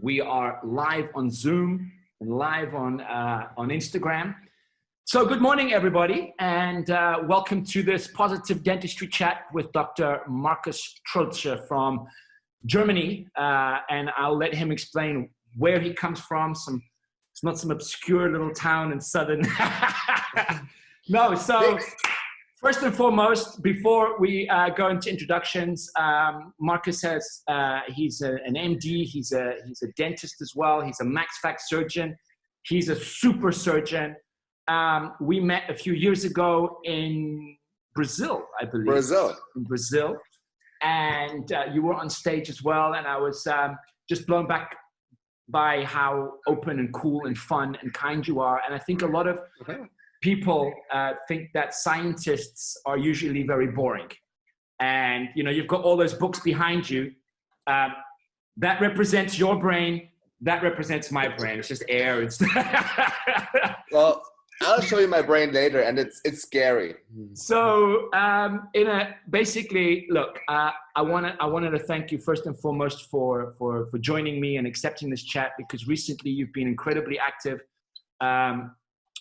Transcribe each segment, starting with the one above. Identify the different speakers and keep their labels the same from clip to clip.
Speaker 1: We are live on Zoom and live on Instagram. So good morning, everybody, and welcome to this positive dentistry chat with Dr. Markus Tröltzsch from Germany. And I'll let him explain where he comes from. It's not some obscure little town in southern. No, so first and foremost, before we go into introductions, Markus he's an MD, he's a dentist as well, he's a max-fac surgeon, he's a super surgeon. We met a few years ago in Brazil, I believe. In Brazil. And you were on stage as well, and I was just blown back by how open and cool and fun and kind you are. And I think a lot of people think that scientists are usually very boring. And, you know, you've got all those books behind you. That represents your brain. That represents my brain. It's just air and stuff.
Speaker 2: Well, I'll show you my brain later, and it's scary.
Speaker 1: So, basically, look, I wanted to thank you first and foremost for joining me and accepting this chat, because recently you've been incredibly active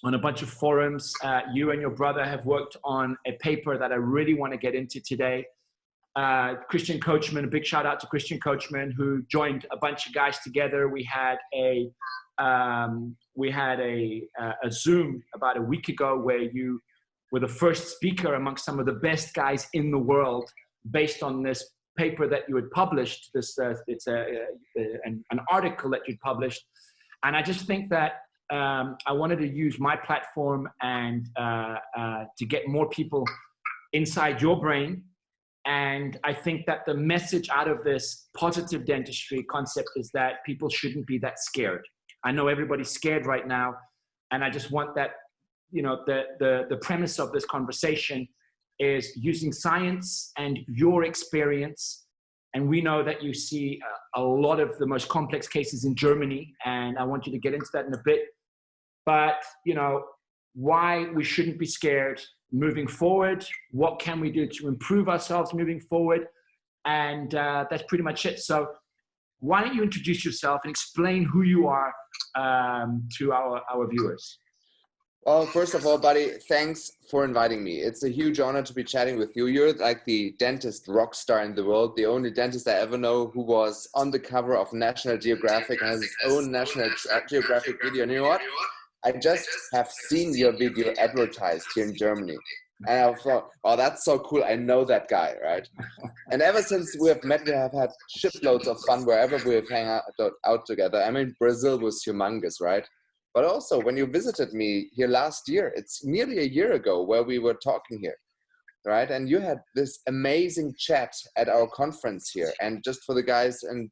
Speaker 1: on a bunch of forums. You and your brother have worked on a paper that I really want to get into today. Christian Coachman, a big shout out to Christian Coachman, who joined a bunch of guys together. We had a Zoom about a week ago where you were the first speaker amongst some of the best guys in the world, based on this paper that you had published. It's an article that you'd published, and I just think that I wanted to use my platform and to get more people inside your brain. And I think that the message out of this positive dentistry concept is that people shouldn't be that scared. I know everybody's scared right now, and I just want that, you know, the premise of this conversation is using science and your experience. And we know that you see a lot of the most complex cases in Germany, and I want you to get into that in a bit. But, you know, why we shouldn't be scared moving forward, what can we do to improve ourselves moving forward, and that's pretty much it. So why don't you introduce yourself and explain who you are to our viewers?
Speaker 2: Well, first of all, buddy, thanks for inviting me. It's a huge honor to be chatting with you. You're like the dentist rock star in the world, the only dentist I ever know who was on the cover of National Geographic and has his own National Geographic video. And you know what? I just have seen your video advertised here in Germany. And I thought, oh, that's so cool. I know that guy, right? And ever since we have met, we have had shiploads of fun wherever we have hung out together. I mean, Brazil was humongous, right? But also, when you visited me here last year, it's nearly a year ago where we were talking here, right? And you had this amazing chat at our conference here. And just for the guys and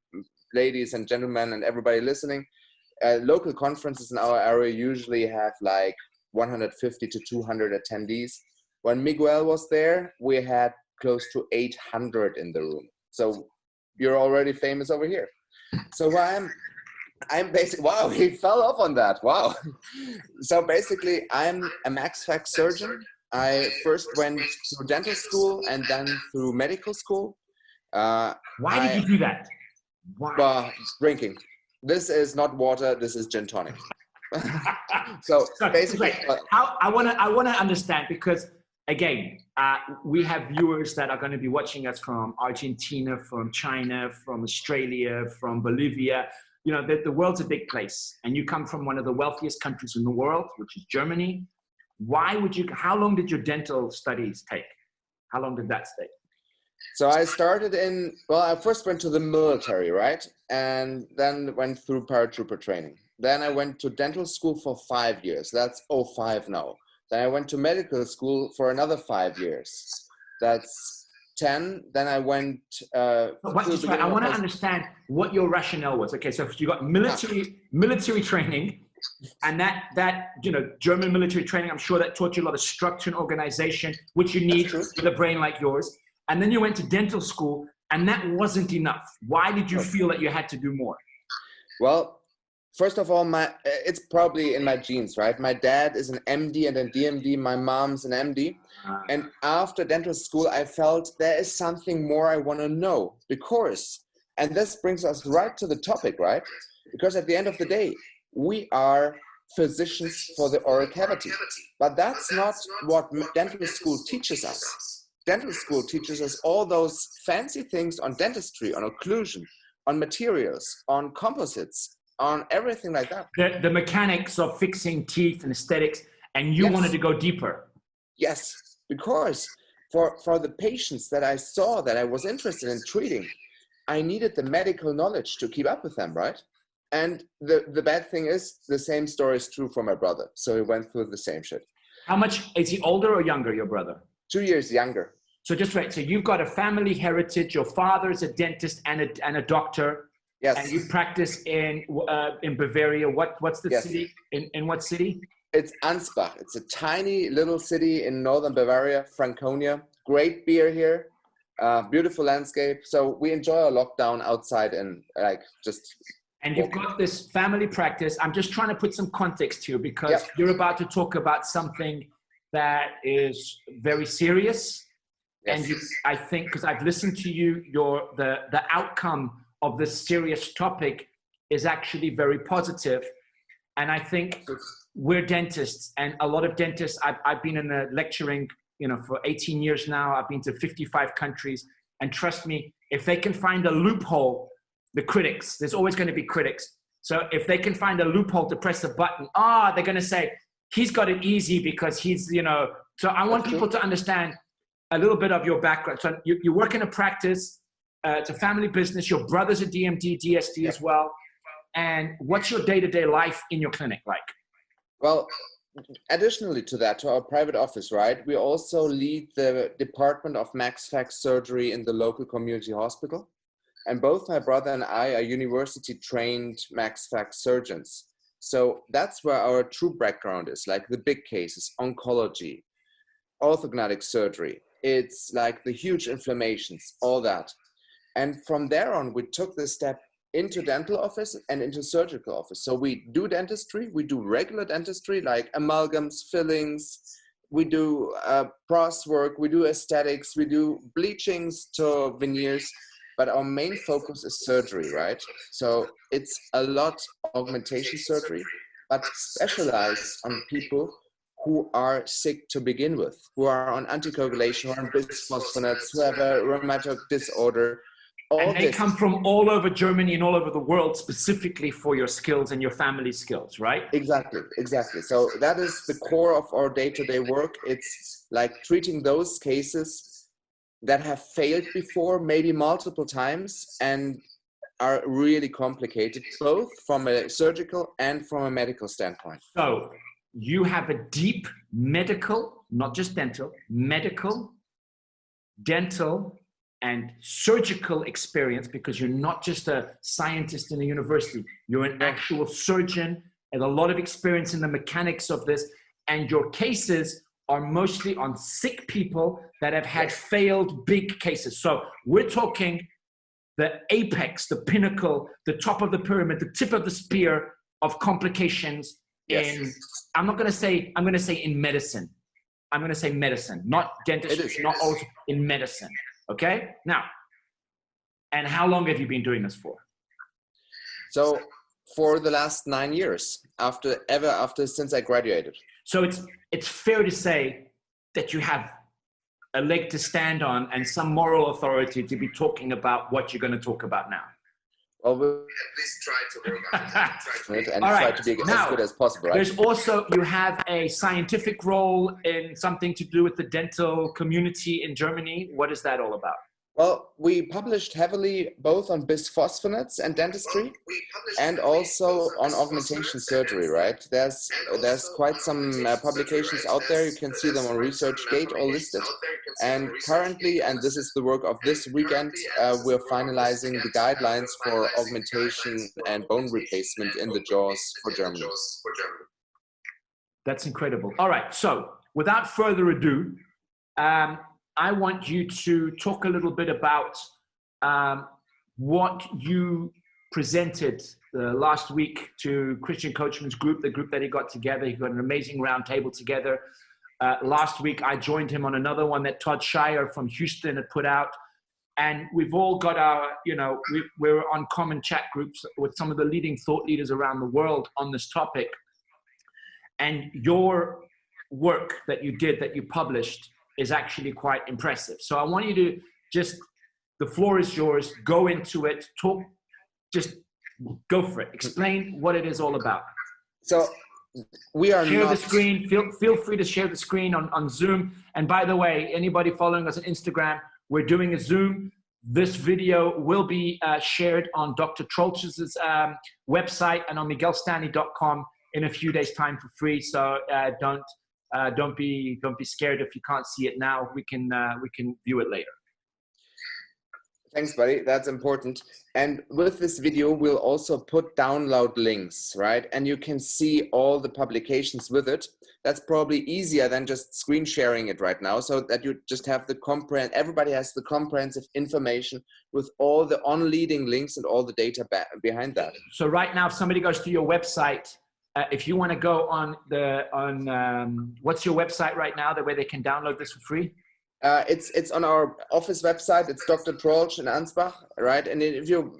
Speaker 2: ladies and gentlemen and everybody listening, local conferences in our area usually have like 150 to 200 attendees. When Miguel was there, we had close to 800 in the room. So you're already famous over here. So I'm basically, wow, he fell off on that. Wow. So basically, I'm a max-fac surgeon. I first went through dental school and then through medical school.
Speaker 1: Why did you do that? Why?
Speaker 2: Drinking. This is not water, this is gin tonic. So basically,
Speaker 1: I want to understand, because again, we have viewers that are going to be watching us from Argentina, from China, from Australia, from Bolivia. You know, the world's a big place, and you come from one of the wealthiest countries in the world, which is Germany. How long did your dental studies take? How long did that take?
Speaker 2: So I started I first went to the military, right? And then went through paratrooper training. Then I went to dental school for 5 years. That's 05 now. Then I went to medical school for another 5 years. That's 10. Then I went... I
Speaker 1: want to understand what your rationale was. Okay, so if you got military training, and that you know, German military training, I'm sure that taught you a lot of structure and organization, which you need with a brain like yours. And then you went to dental school, and that wasn't enough. Why did you feel that you had to do more?
Speaker 2: Well, first of all, it's probably in my genes, right? My dad is an MD and a DMD. My mom's an MD. And after dental school, I felt there is something more I want to know, because, and this brings us right to the topic, right? Because at the end of the day, we are physicians for the oral cavity. But that's not what dental school teaches us. Dental school teaches us all those fancy things on dentistry, on occlusion, on materials, on composites, on everything like that.
Speaker 1: The mechanics of fixing teeth and aesthetics, and you wanted to go deeper.
Speaker 2: Yes, because for the patients that I saw that I was interested in treating, I needed the medical knowledge to keep up with them, right? And the bad thing is, the same story is true for my brother. So he went through the same shit.
Speaker 1: How much, is he older or younger, your brother?
Speaker 2: 2 years younger.
Speaker 1: So just right, so you've got a family heritage, your father's a dentist and a doctor.
Speaker 2: Yes.
Speaker 1: And you practice in Bavaria. What's the city? In what city?
Speaker 2: It's Ansbach. It's a tiny little city in northern Bavaria, Franconia. Great beer here, beautiful landscape. So we enjoy our lockdown outside and like just.
Speaker 1: And you've got this family practice. I'm just trying to put some context here because you're about to talk about something that is very serious. Yes. And I think, because I've listened to you, the outcome of this serious topic is actually very positive. And I think we're dentists, and a lot of dentists, I've been in the lecturing, for 18 years now. I've been to 55 countries. And trust me, if they can find a loophole, the critics, there's always going to be critics. So if they can find a loophole to press a button, they're going to say, he's got it easy because he's, so I want people to understand a little bit of your background. So you work in a practice, it's a family business, your brother's a DMD, DSD as well. And what's your day-to-day life in your clinic like?
Speaker 2: Well, additionally to that, to our private office, right, we also lead the department of Maxillofacial Surgery in the local community hospital. And both my brother and I are university-trained maxillofacial surgeons. So that's where our true background is, like the big cases, oncology, orthodontic surgery. It's like the huge inflammations, all that. And from there on, we took this step into dental office and into surgical office. So we do dentistry, we do regular dentistry, like amalgams, fillings, we do bros work, we do aesthetics, we do bleachings to veneers. But our main focus is surgery, right? So it's a lot augmentation surgery, but specialized on people who are sick to begin with, who are on anticoagulation, who are on bisphosphonates, who have a rheumatic disorder.
Speaker 1: And they come from all over Germany and all over the world specifically for your skills and your family skills, right?
Speaker 2: Exactly, exactly. So that is the core of our day-to-day work. It's like treating those cases that have failed before, maybe multiple times, and are really complicated, both from a surgical and from a medical standpoint.
Speaker 1: So you have a deep medical, not just dental, medical, dental, and surgical experience, because you're not just a scientist in a university, you're an actual surgeon and a lot of experience in the mechanics of this, and your cases are mostly on sick people that have had failed big cases. So we're talking the apex, the pinnacle, the top of the pyramid, the tip of the spear of complications in, I'm going to say in medicine. I'm going to say medicine, not dentistry, not also in medicine. Okay? Now, and how long have you been doing this for?
Speaker 2: So for the last 9 years, since I graduated.
Speaker 1: So it's fair to say that you have a leg to stand on and some moral authority to be talking about what you're going to talk about now.
Speaker 2: Well, we'll at least try to work on it and try to be as good as possible. Right?
Speaker 1: There's also, you have a scientific role in something to do with the dental community in Germany. What is that all about?
Speaker 2: Well, we published heavily both on bisphosphonates and dentistry, and also on augmentation surgery, right? There's quite some publications out there. You can see them on ResearchGate, all listed. And currently, and this is the work of this weekend, we're finalizing the guidelines for augmentation and bone replacement in the jaws for Germany.
Speaker 1: That's incredible. All right, so without further ado, I want you to talk a little bit about what you presented last week to Christian Coachman's group, the group that he got together. He got an amazing round table together. Last week, I joined him on another one that Todd Shire from Houston had put out. And we've all got our, we're on common chat groups with some of the leading thought leaders around the world on this topic. And your work that you did, that you published, is actually quite impressive. So I want you to the floor is yours, go into it, talk, just go for it. Explain what it is all about.
Speaker 2: So we are
Speaker 1: share the screen, feel free to share the screen on Zoom. And by the way, anybody following us on Instagram, we're doing a Zoom. This video will be shared on Dr. Tröltzsch's website and on miguelstanley.com in a few days' time for free. So don't be scared if you can't see it now. We can view it later.
Speaker 2: Thanks, buddy. That's important. And with this video, we'll also put download links, right? And you can see all the publications with it. That's probably easier than just screen sharing it right now, so that you just have everybody has the comprehensive information with all the on-leading links and all the data behind that.
Speaker 1: So right now, if somebody goes to your website, if you want to go on what's your website right now, the way they can download this for free?
Speaker 2: It's on our office website. It's Dr. Troeltzsch in Ansbach, right? And if you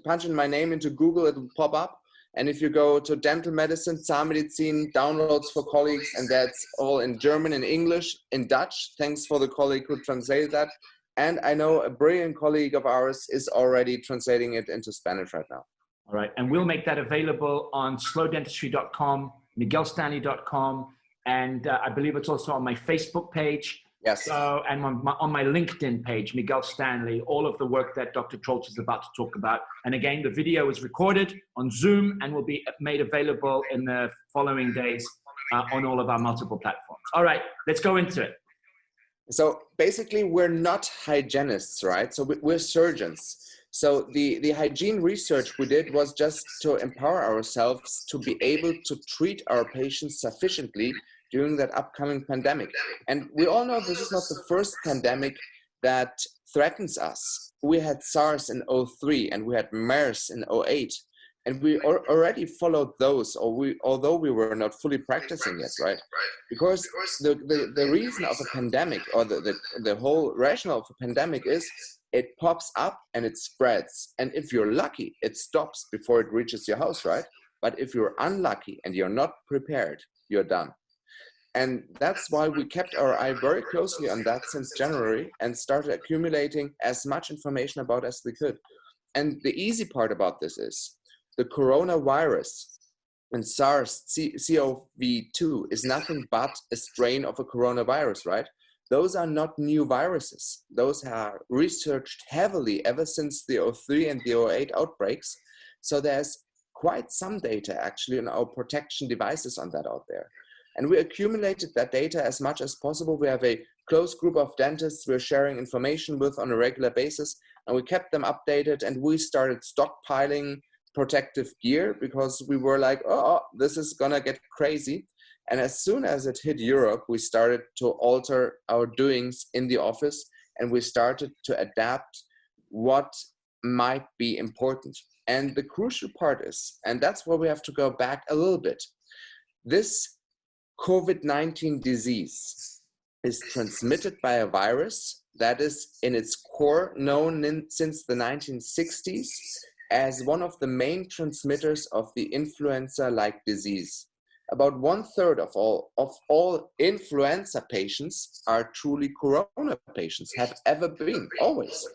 Speaker 2: punch in my name into Google, it will pop up. And if you go to dental medicine, Zahnmedizin, downloads for colleagues, and that's all in German and English, in Dutch. Thanks for the colleague who translated that. And I know a brilliant colleague of ours is already translating it into Spanish right now.
Speaker 1: All right. And we'll make that available on slowdentistry.com, miguelstanley.com, and I believe it's also on my Facebook page.
Speaker 2: Yes.
Speaker 1: So, and on my LinkedIn page, Miguel Stanley, all of the work that Dr. Tröltzsch is about to talk about. And again, the video is recorded on Zoom and will be made available in the following days on all of our multiple platforms. All right, let's go into it.
Speaker 2: So basically, we're not hygienists, right? So we're surgeons. So the hygiene research we did was just to empower ourselves to be able to treat our patients sufficiently during that upcoming pandemic. And we all know this is not the first pandemic that threatens us. We had SARS in 2003 and we had MERS in 2008. And we already followed those, although we were not fully practicing yet, right? Because the reason of a pandemic, or the whole rationale of a pandemic, is it pops up and it spreads. And if you're lucky, it stops before it reaches your house, right? But if you're unlucky and you're not prepared, you're done. And that's why we kept our eye very closely on that since January and started accumulating as much information about as we could. And the easy part about this is the coronavirus and SARS-CoV-2 is nothing but a strain of a coronavirus, right? Those are not new viruses. Those are researched heavily ever since the 2003 and the 2008 outbreaks. So there's quite some data actually on our protection devices on that out there. And we accumulated that data as much as possible. We have a close group of dentists we're sharing information with on a regular basis, and we kept them updated, and we started stockpiling protective gear because we were like, oh, this is gonna get crazy. And as soon as it hit Europe, we started to alter our doings in the office, and we started to adapt what might be important. And the crucial part is, and that's where we have to go back a little bit, this COVID-19 disease is transmitted by a virus that is in its core known since the 1960s as one of the main transmitters of the influenza-like disease. About 1/3 of all influenza patients are truly corona patients, have ever been, always.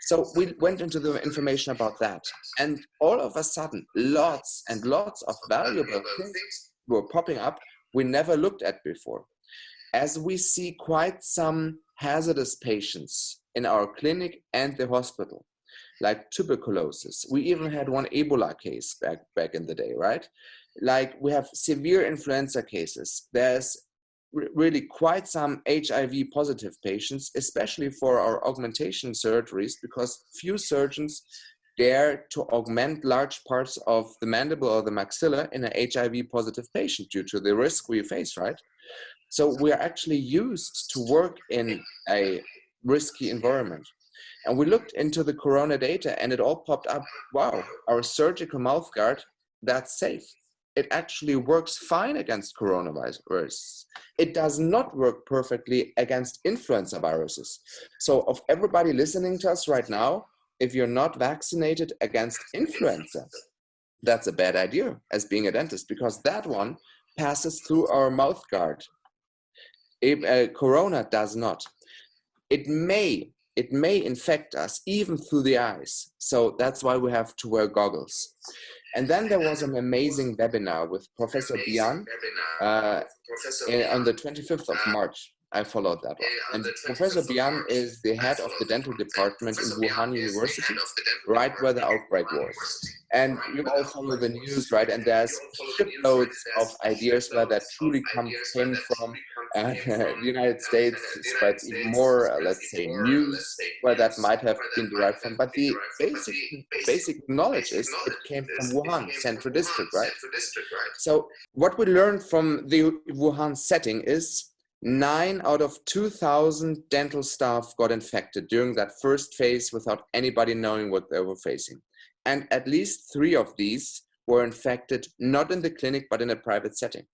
Speaker 2: So we went into the information about that. And all of a sudden, lots and lots of valuable things were popping up we never looked at before. As we see quite some hazardous patients in our clinic and the hospital, like tuberculosis. We even had one Ebola case back in the day, right? Like we have severe influenza cases. There's really quite some HIV positive patients, especially for our augmentation surgeries, because few surgeons dare to augment large parts of the mandible or the maxilla in an HIV positive patient due to the risk we face, right? So we are actually used to work in a risky environment. And we looked into the corona data and it all popped up, wow, our surgical mouth guard, that's safe. it actually works fine against coronavirus. It does not work perfectly against influenza viruses. So of everybody listening to us right now, if you're not vaccinated against influenza, that's a bad idea as being a dentist, because that one passes through our mouth guard. Corona does not. It may infect us even through the eyes. So that's why we have to wear goggles. And then there was an amazing webinar with Professor Bian on the 25th of March. I followed that one. And Professor Bian is the head of the dental department in Wuhan University, right where the outbreak was. And you all follow the news, right? And there's shitloads of ideas where that truly came from. The United States spreads even more, let's say, news where that might have been derived from. But the basic knowledge is it came from Wuhan, Central District, right? So what we learned from the Wuhan setting is 9 out of 2,000 dental staff got infected during that first phase without anybody knowing what they were facing. And at least 3 of these were infected, not in the clinic, but in a private setting.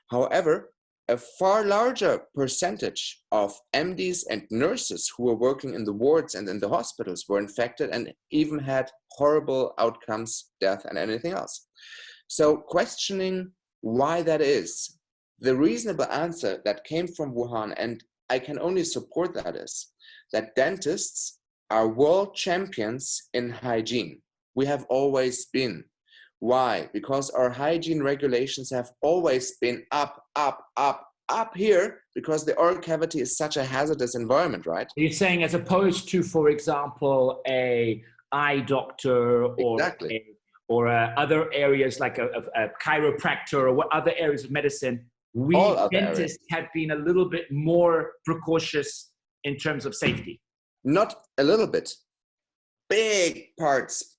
Speaker 2: However, a far larger percentage of MDs and nurses who were working in the wards and in the hospitals were infected and even had horrible outcomes, death, and anything else. So questioning why that is, the reasonable answer that came from Wuhan, and I can only support that, is that dentists are world champions in hygiene. We have always been. Why? Because our hygiene regulations have always been up here, because the oral cavity is such a hazardous environment, right?
Speaker 1: You're saying as opposed to, for example, a eye doctor or
Speaker 2: exactly.
Speaker 1: Other areas like a chiropractor or what other areas of medicine, we dentists have been a little bit more precautious in terms of safety.
Speaker 2: Not a little bit. Big parts.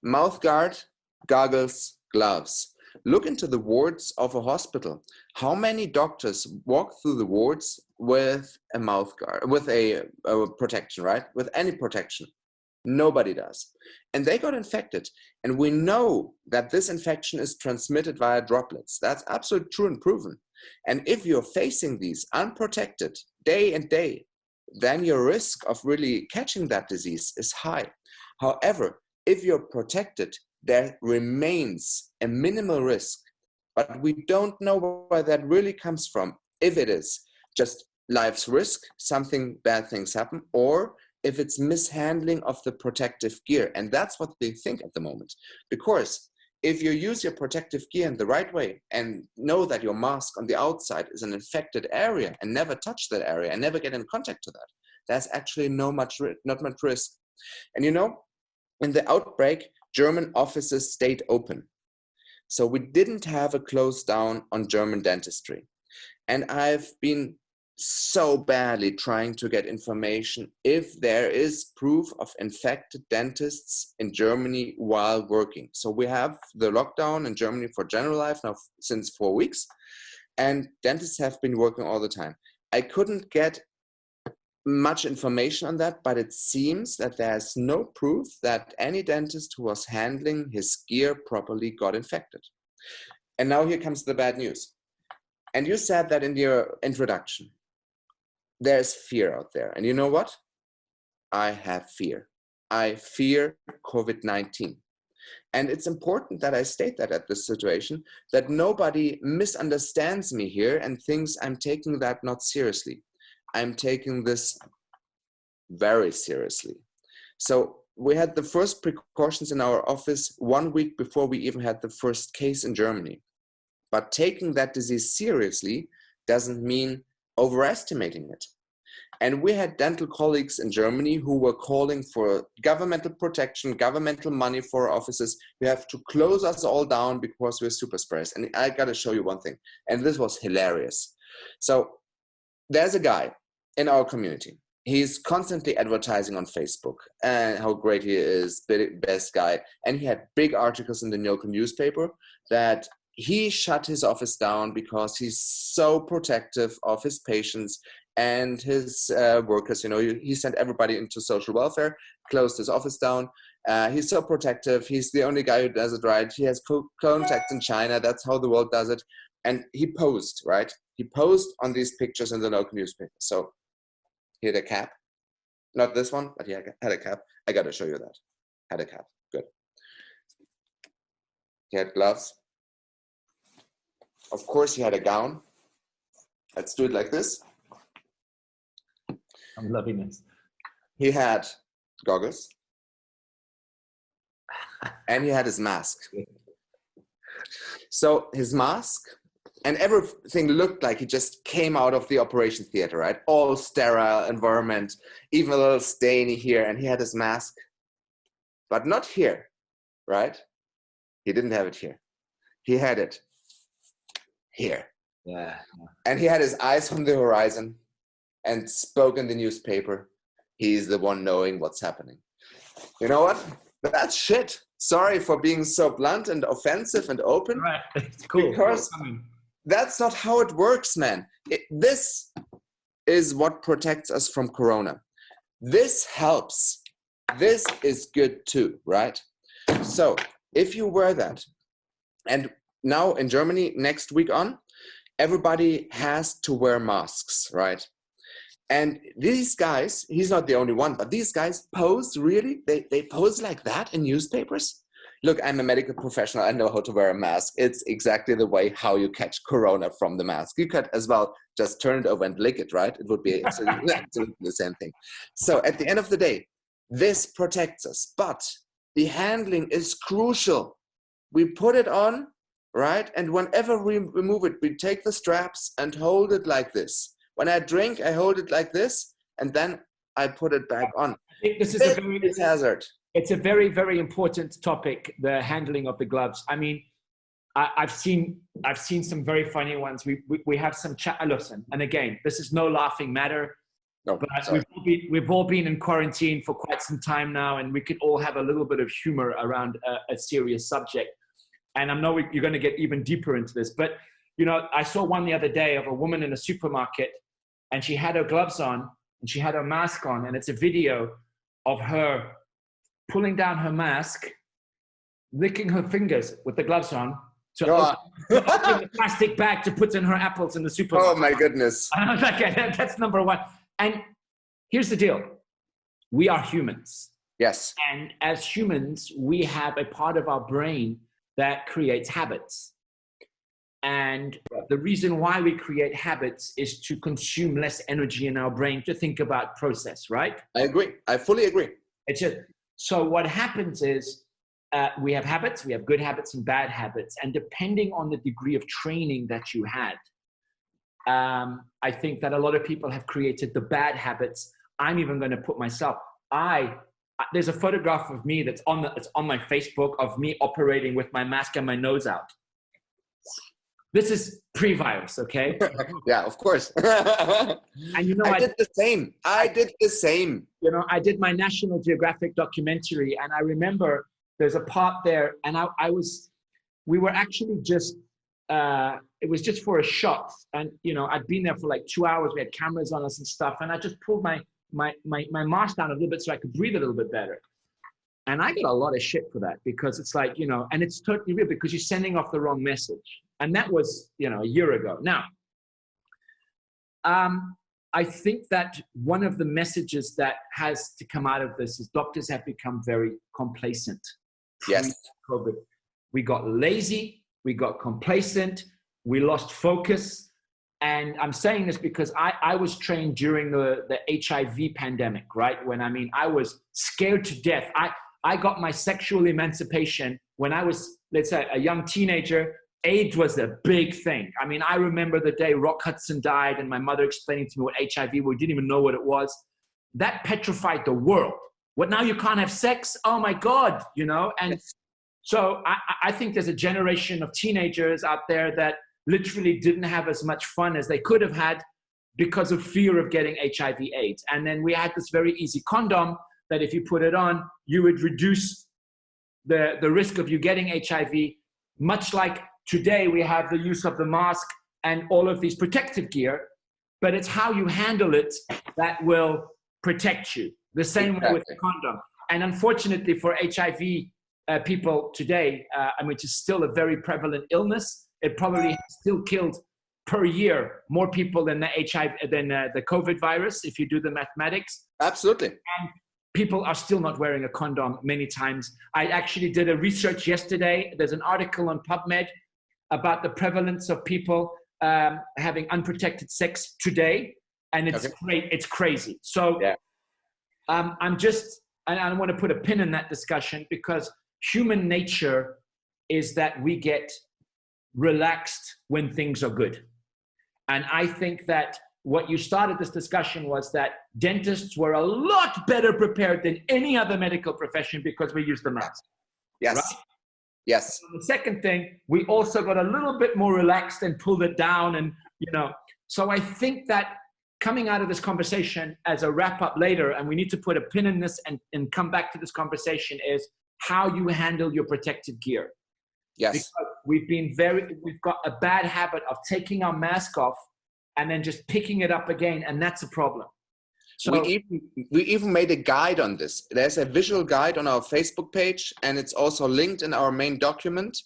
Speaker 2: Mouth guard, goggles, gloves. Look into the wards of a hospital. How many doctors walk through the wards with a mouth guard, with a protection, right? With any protection? Nobody does. And they got infected. And we know that this infection is transmitted via droplets. That's absolutely true and proven. And if you're facing these unprotected day and day, then your risk of really catching that disease is high. However, if you're protected, there remains a minimal risk, but we don't know where that really comes from. If it is just life's risk, bad things happen, or if it's mishandling of the protective gear. And that's what they think at the moment. Because if you use your protective gear in the right way and know that your mask on the outside is an infected area and never touch that area and never get in contact to that, there's actually not much risk. And you know, in the outbreak, German offices stayed open. So we didn't have a close down on German dentistry. And I've been so badly trying to get information if there is proof of infected dentists in Germany while working. So we have the lockdown in Germany for general life now since 4 weeks, and dentists have been working all the time. I couldn't get much information on that, but it seems that there's no proof that any dentist who was handling his gear properly got infected. And now here comes the bad news. And you said that in your introduction. There's fear out there. And you know what? I have fear. I fear COVID-19. And it's important that I state that at this situation, that nobody misunderstands me here and thinks I'm taking that not seriously. I'm taking this very seriously. So we had the first precautions in our office 1 week before we even had the first case in Germany. But taking that disease seriously doesn't mean overestimating it. And we had dental colleagues in Germany who were calling for governmental protection, governmental money for offices. We have to close us all down because we're super spreaders. And I got to show you one thing. And this was hilarious. So there's a guy in our community. He's constantly advertising on Facebook and how great he is, best guy. And he had big articles in the local newspaper that he shut his office down because he's so protective of his patients and his workers, you know, he sent everybody into social welfare, closed his office down. He's so protective. He's the only guy who does it right. He has contacts in China. That's how the world does it. And he posed, right? He posed on these pictures in the local newspaper. So he had a cap. Not this one, but he had a cap. I got to show you that. Had a cap. Good. He had gloves. Of course, he had a gown. Let's do it like this.
Speaker 1: I'm loving this.
Speaker 2: He had goggles. And he had his mask. So his mask and everything looked like he just came out of the operation theater, right? All sterile environment, even a little stainy here. And he had his mask, but not here, right? He didn't have it here. He had it here.
Speaker 1: Yeah.
Speaker 2: And he had his eyes on the horizon and spoke in the newspaper. He's the one knowing what's happening. You know what? That's shit. Sorry for being so blunt and offensive and open.
Speaker 1: Right. It's cool.
Speaker 2: Because that's not how it works, man. This is what protects us from Corona. This helps. This is good too, right? So if you wear that, and now in Germany, next week on, everybody has to wear masks, right? And these guys, he's not the only one, but these guys pose really, they pose like that in newspapers. Look, I'm a medical professional. I know how to wear a mask. It's exactly the way how you catch Corona from the mask. You could as well just turn it over and lick it, right? It would be absolutely the same thing. So at the end of the day, this protects us, but the handling is crucial. We put it on, right? And whenever we remove it, we take the straps and hold it like this. When I drink, I hold it like this, and then I put it back on.
Speaker 1: I think this is a very
Speaker 2: hazard.
Speaker 1: It's a very, very important topic, the handling of the gloves. I mean, I've seen some very funny ones. We have some chat. Listen, and again, this is no laughing matter.
Speaker 2: No,
Speaker 1: but we've all been in quarantine for quite some time now, and we could all have a little bit of humor around a serious subject. And I know you're going to get even deeper into this, but you know, I saw one the other day of a woman in a supermarket, and she had her gloves on and she had her mask on, and it's a video of her pulling down her mask, licking her fingers with the gloves on to open the plastic bag to put in her apples in the supermarket.
Speaker 2: Oh my goodness.
Speaker 1: And I was like, that's number one. And here's the deal. We are humans.
Speaker 2: Yes.
Speaker 1: And as humans, we have a part of our brain that creates habits. And the reason why we create habits is to consume less energy in our brain to think about process, right?
Speaker 2: I agree. I fully agree.
Speaker 1: It's just, so what happens is we have habits, we have good habits and bad habits. And depending on the degree of training that you had, I think that a lot of people have created the bad habits. I'm even going to put myself, there's a photograph of me it's on my Facebook of me operating with my mask and my nose out. This is pre-virus, okay?
Speaker 2: Yeah, of course.
Speaker 1: And you know,
Speaker 2: I did the same. I did the same.
Speaker 1: You know, I did my National Geographic documentary, and I remember there's a part there, and we were actually just, it was just for a shot, and you know, I'd been there for like 2 hours. We had cameras on us and stuff, and I just pulled my mask down a little bit so I could breathe a little bit better. And I got a lot of shit for that, because it's like, you know, and it's totally real because you're sending off the wrong message. And that was, you know, a year ago. Now, I think that one of the messages that has to come out of this is doctors have become very complacent.
Speaker 2: Yes.
Speaker 1: COVID. We got lazy, we got complacent, we lost focus. And I'm saying this because I was trained during the HIV pandemic, right? When, I mean, I was scared to death. I got my sexual emancipation when I was, let's say, a young teenager. AIDS was a big thing. I mean, I remember the day Rock Hudson died and my mother explaining to me what HIV was. We didn't even know what it was. That petrified the world. What, now you can't have sex? Oh my God, you know? And so I think there's a generation of teenagers out there that literally didn't have as much fun as they could have had because of fear of getting HIV AIDS. And then we had this very easy condom that if you put it on, you would reduce the risk of you getting HIV, much like today we have the use of the mask and all of these protective gear. but it's how you handle it that will protect you. The same way with the condom. And unfortunately for HIV people today, which is still a very prevalent illness, it probably has still killed per year more people than the the COVID virus, if you do the mathematics.
Speaker 2: Absolutely.
Speaker 1: And people are still not wearing a condom many times. I actually did a research yesterday. There's an article on PubMed about the prevalence of people having unprotected sex today, and it's great. It's crazy. So I want to put a pin in that discussion, because human nature is that we get relaxed when things are good. And I think that what you started this discussion was that dentists were a lot better prepared than any other medical profession because we use the mask.
Speaker 2: Yes.
Speaker 1: Right?
Speaker 2: Yes.
Speaker 1: And the second thing, we also got a little bit more relaxed and pulled it down. And, so I think that coming out of this conversation as a wrap up later, and we need to put a pin in this and come back to this conversation, is how you handle your protective gear.
Speaker 2: Yes.
Speaker 1: Because we've got a bad habit of taking our mask off and then just picking it up again, and that's a problem. So
Speaker 2: we even made a guide on this. There's a visual guide on our Facebook page, and it's also linked in our main document,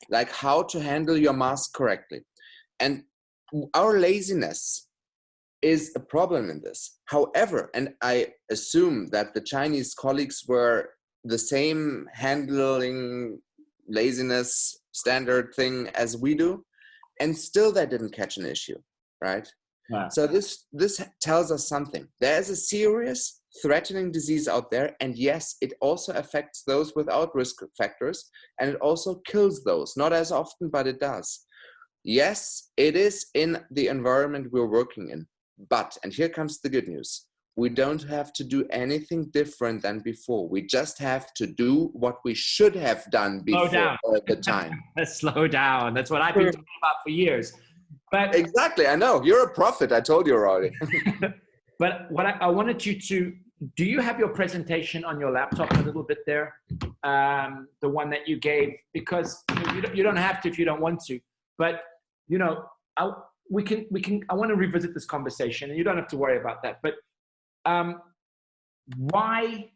Speaker 2: like how to handle your mask correctly. And our laziness is a problem in this. However, and I assume that the Chinese colleagues were the same handling laziness standard thing as we do, and still they didn't catch an issue, right?
Speaker 1: Wow.
Speaker 2: So this tells us something. There's a serious threatening disease out there, and yes, it also affects those without risk factors, and it also kills those, not as often, but it does. Yes, it is in the environment we're working in, but, and here comes the good news, we don't have to do anything different than before. We just have to do what we should have done before the time.
Speaker 1: Slow down. That's what I've been talking about for years. But
Speaker 2: exactly, I know. You're a prophet. I told you already.
Speaker 1: But what I wanted you to, do you have your presentation on your laptop a little bit there? The one that you gave, because you don't have to if you don't want to. But, I want to revisit this conversation, and you don't have to worry about that. But why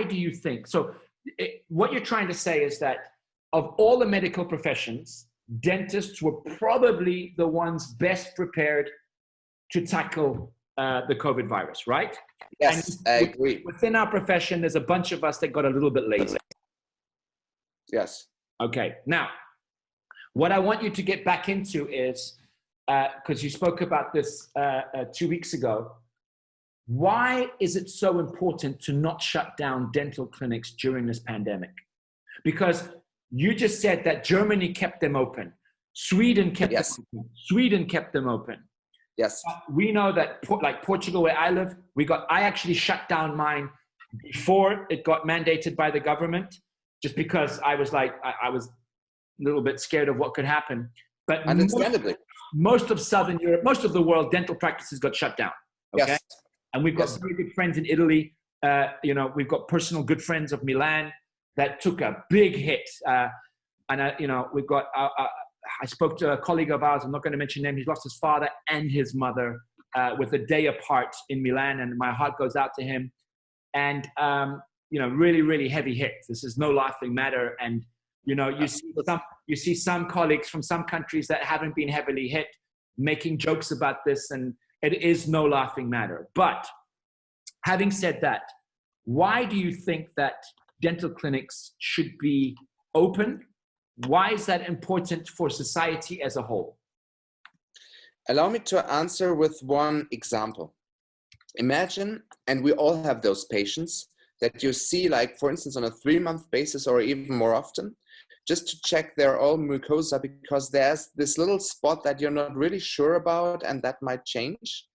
Speaker 1: do you think, so what you're trying to say is that of all the medical professions, dentists were probably the ones best prepared to tackle the COVID virus, right?
Speaker 2: Yes,
Speaker 1: and
Speaker 2: I agree.
Speaker 1: Within our profession, there's a bunch of us that got a little bit lazy.
Speaker 2: Yes.
Speaker 1: Okay, now, what I want you to get back into is, because you spoke about this 2 weeks ago, why is it so important to not shut down dental clinics during this pandemic? Because you just said that Germany kept them open. Sweden kept them open. Sweden kept them open.
Speaker 2: Yes.
Speaker 1: We know that, like Portugal, where I live, I actually shut down mine before it got mandated by the government, just because I was I was a little bit scared of what could happen. But
Speaker 2: understandably,
Speaker 1: most of Southern Europe, most of the world, dental practices got shut down. Okay.
Speaker 2: Yes.
Speaker 1: And we've got very good friends in Italy. We've got personal good friends of Milan that took a big hit. We've got, I spoke to a colleague of ours, I'm not going to mention him, he's lost his father and his mother with a day apart in Milan, and my heart goes out to him. And, really, really heavy hit. This is no laughing matter. And, you see some colleagues from some countries that haven't been heavily hit making jokes about this, and it is no laughing matter. But having said that, why do you think that dental clinics should be open? Why is that important for society as a whole?
Speaker 2: Allow me to answer with one example. Imagine, and we all have those patients that you see, like, for instance, on a 3-month basis or even more often, just to check their oral mucosa, because there's this little spot that you're not really sure about and that might change.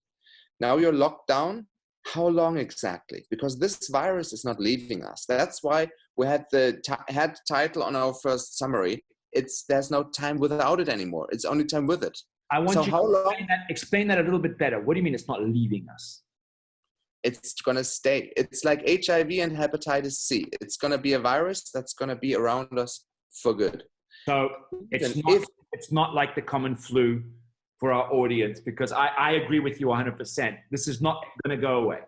Speaker 2: Now you're locked down. How long exactly? Because this virus is not leaving us. That's why we had the title on our first summary. There's no time without it anymore. It's only time with it.
Speaker 1: I want you to explain that a little bit better. What do you mean it's not leaving us?
Speaker 2: It's going to stay. It's like HIV and hepatitis C. It's going to be a virus that's going to be around us for good.
Speaker 1: So it's not like the common flu for our audience, because I agree with you 100%. This is not going to go away.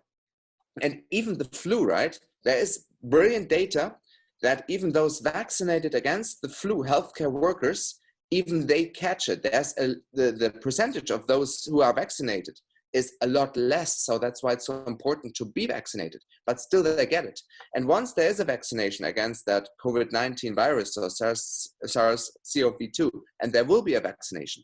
Speaker 2: And even the flu, right? There is brilliant data that even those vaccinated against the flu, healthcare workers, even they catch it. There's the percentage of those who are vaccinated is a lot less. So that's why it's so important to be vaccinated, but still they get it. And once there is a vaccination against that COVID-19 virus or SARS-CoV-2, and there will be a vaccination,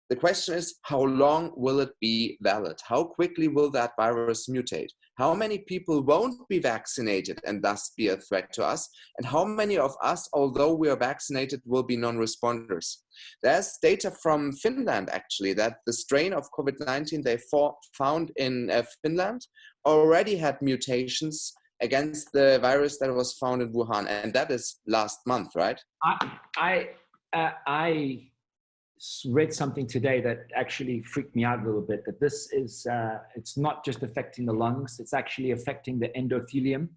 Speaker 2: the question is, how long will it be valid? How quickly will that virus mutate? How many people won't be vaccinated and thus be a threat to us? And how many of us, although we are vaccinated, will be non-responders? There's data from Finland, actually, that the strain of COVID-19 they found in Finland already had mutations against the virus that was found in Wuhan. And that is last month, right?
Speaker 1: I read something today that actually freaked me out a little bit, that this is, it's not just affecting the lungs, it's actually affecting the endothelium.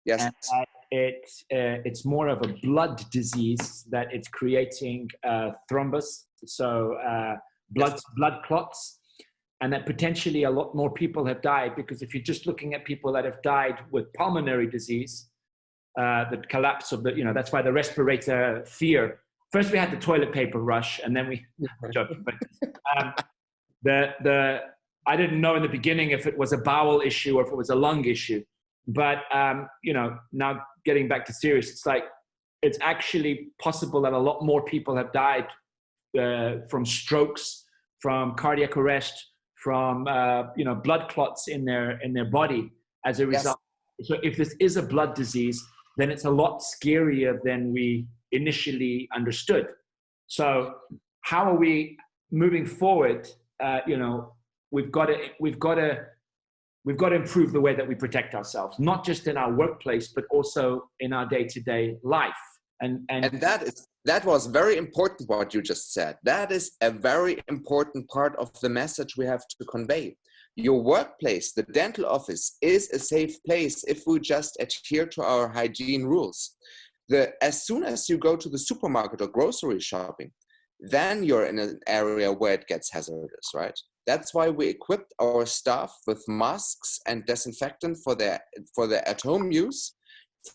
Speaker 2: Yes.
Speaker 1: And it's more of a blood disease, that it's creating thrombus, so blood clots, and that potentially a lot more people have died, because if you're just looking at people that have died with pulmonary disease, the collapse of the, that's why the respirator fear. First we had the toilet paper rush, and then we I didn't know in the beginning if it was a bowel issue or if it was a lung issue. But now getting back to serious, it's like it's actually possible that a lot more people have died from strokes, from cardiac arrest, from blood clots in their body as a result. Yes. So if this is a blood disease, then it's a lot scarier than we initially understood. So how are we moving forward? We've got to improve the way that we protect ourselves, not just in our workplace, but also in our day-to-day life. And
Speaker 2: that was very important what you just said. That is a very important part of the message we have to convey. Your workplace, the dental office, is a safe place if we just adhere to our hygiene rules. As soon as you go to the supermarket or grocery shopping, then you're in an area where it gets hazardous, right? That's why we equipped our staff with masks and disinfectant for their at-home use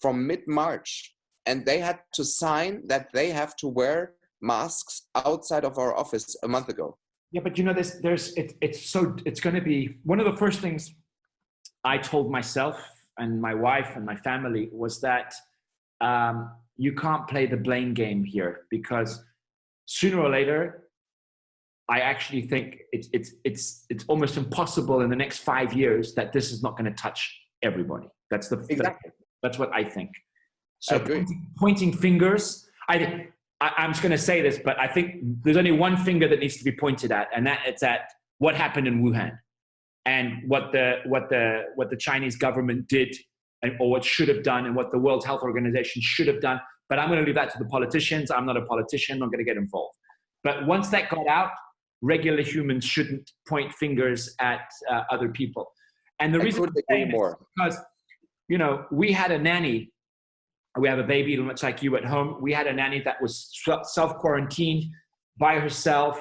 Speaker 2: from mid-March. And they had to sign that they have to wear masks outside of our office a month ago.
Speaker 1: Yeah, but it's going to be one of the first things I told myself and my wife and my family was that you can't play the blame game here, because sooner or later, I actually think it's almost impossible in the next 5 years that this is not going to touch everybody. That's what I think. So pointing fingers, I'm just going to say this, but I think there's only one finger that needs to be pointed at, and it's at what happened in Wuhan, and what the Chinese government did, or what should have done, and what the World Health Organization should have done. But I'm going to leave that to the politicians. I'm not a politician. I'm not going to get involved. But once that got out, regular humans shouldn't point fingers at other people. And the reason I'm saying is because, we had a nanny. We have a baby much like you at home. We had a nanny that was self-quarantined by herself,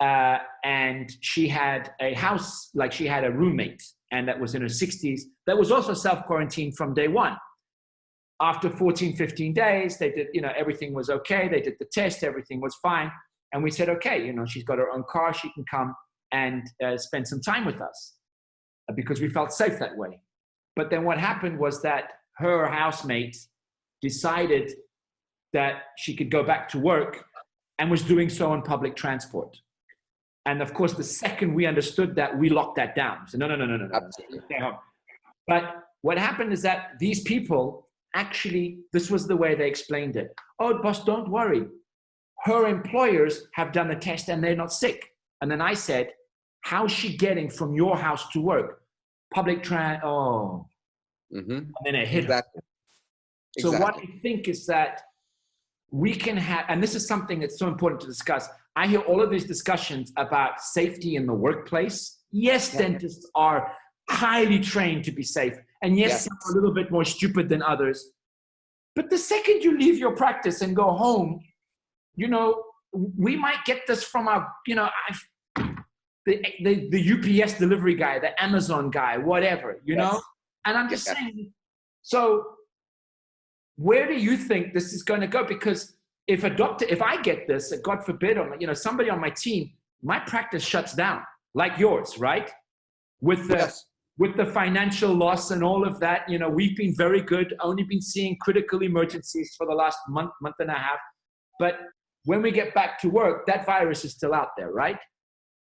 Speaker 1: and she had a house, like she had a roommate, and that was in her 60s, that was also self-quarantined from day one. After 14, 15 days, they did, everything was okay. They did the test, everything was fine. And we said, okay, she's got her own car. She can come and spend some time with us, because we felt safe that way. But then what happened was that her housemate decided that she could go back to work and was doing so on public transport. And of course, the second we understood that, we locked that down. So no.
Speaker 2: Absolutely.
Speaker 1: But what happened is that these people, actually, this was the way they explained it. Oh, boss, don't worry. Her employers have done the test and they're not sick. And then I said, how's she getting from your house to work? Public And then it hit her. So what I think is that we can have, and this is something that's so important to discuss. I hear all of these discussions about safety in the workplace. Yes, dentists are highly trained to be safe. And yes, some are a little bit more stupid than others. But the second you leave your practice and go home, we might get this from our, the UPS delivery guy, the Amazon guy, whatever, you know? And I'm just saying, so where do you think this is going to go? Because if I get this, God forbid, or, you know, somebody on my team, my practice shuts down like yours, right? With the financial loss and all of that, you know, we've been very good, only been seeing critical emergencies for the last month and a half. But when we get back to work, that virus is still out there, right?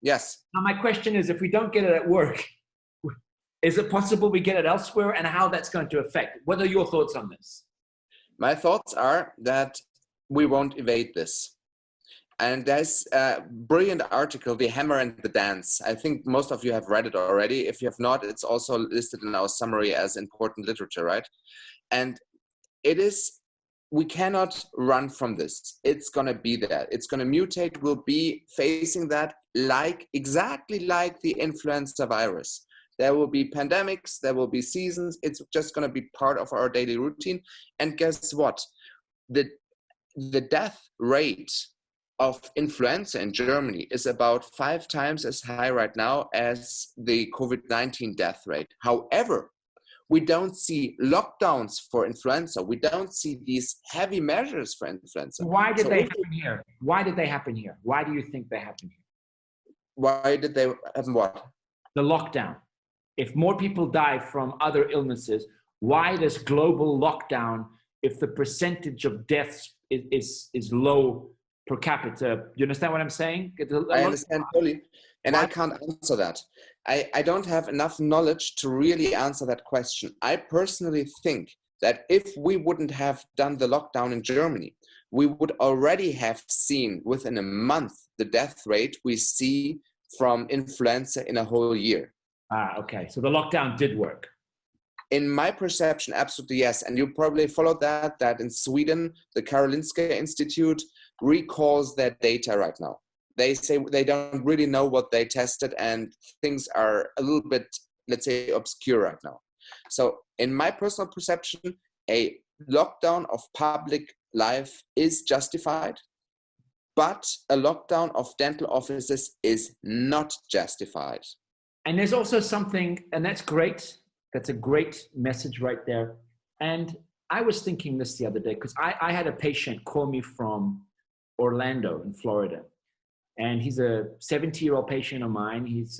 Speaker 2: Yes.
Speaker 1: Now, my question is, if we don't get it at work, is it possible we get it elsewhere, and how that's going to affect? What are your thoughts on this?
Speaker 2: My thoughts are that we won't evade this. And there's a brilliant article, The Hammer and the Dance. I think most of you have read it already. If you have not, it's also listed in our summary as important literature, right? And it is, we cannot run from this. It's going to be there. It's going to mutate. We'll be facing that exactly like the influenza virus. There will be pandemics, there will be seasons. It's just going to be part of our daily routine. And guess what? The death rate of influenza in Germany is about 5 times as high right now as the COVID-19 death rate. However, we don't see lockdowns for influenza. We don't see these heavy measures for influenza.
Speaker 1: Why did they happen here? Why did they happen here? Why do you think they happened here?
Speaker 2: Why did they happen what?
Speaker 1: The lockdown. If more people die from other illnesses, why this global lockdown if the percentage of deaths is low per capita? You understand what I'm saying?
Speaker 2: I understand fully, and I can't answer that. I don't have enough knowledge to really answer that question. I personally think that if we wouldn't have done the lockdown in Germany, we would already have seen within a month the death rate we see from influenza in a whole year.
Speaker 1: Okay. So the lockdown did work.
Speaker 2: In my perception, absolutely yes. And you probably followed that in Sweden, the Karolinska Institute recalls their data right now. They say they don't really know what they tested, and things are a little bit, let's say, obscure right now. So in my personal perception, a lockdown of public life is justified, but a lockdown of dental offices is not justified.
Speaker 1: And there's also something, and that's great. That's a great message right there. And I was thinking this the other day, because I had a patient call me from Orlando in Florida. And he's a 70-year-old patient of mine. He's,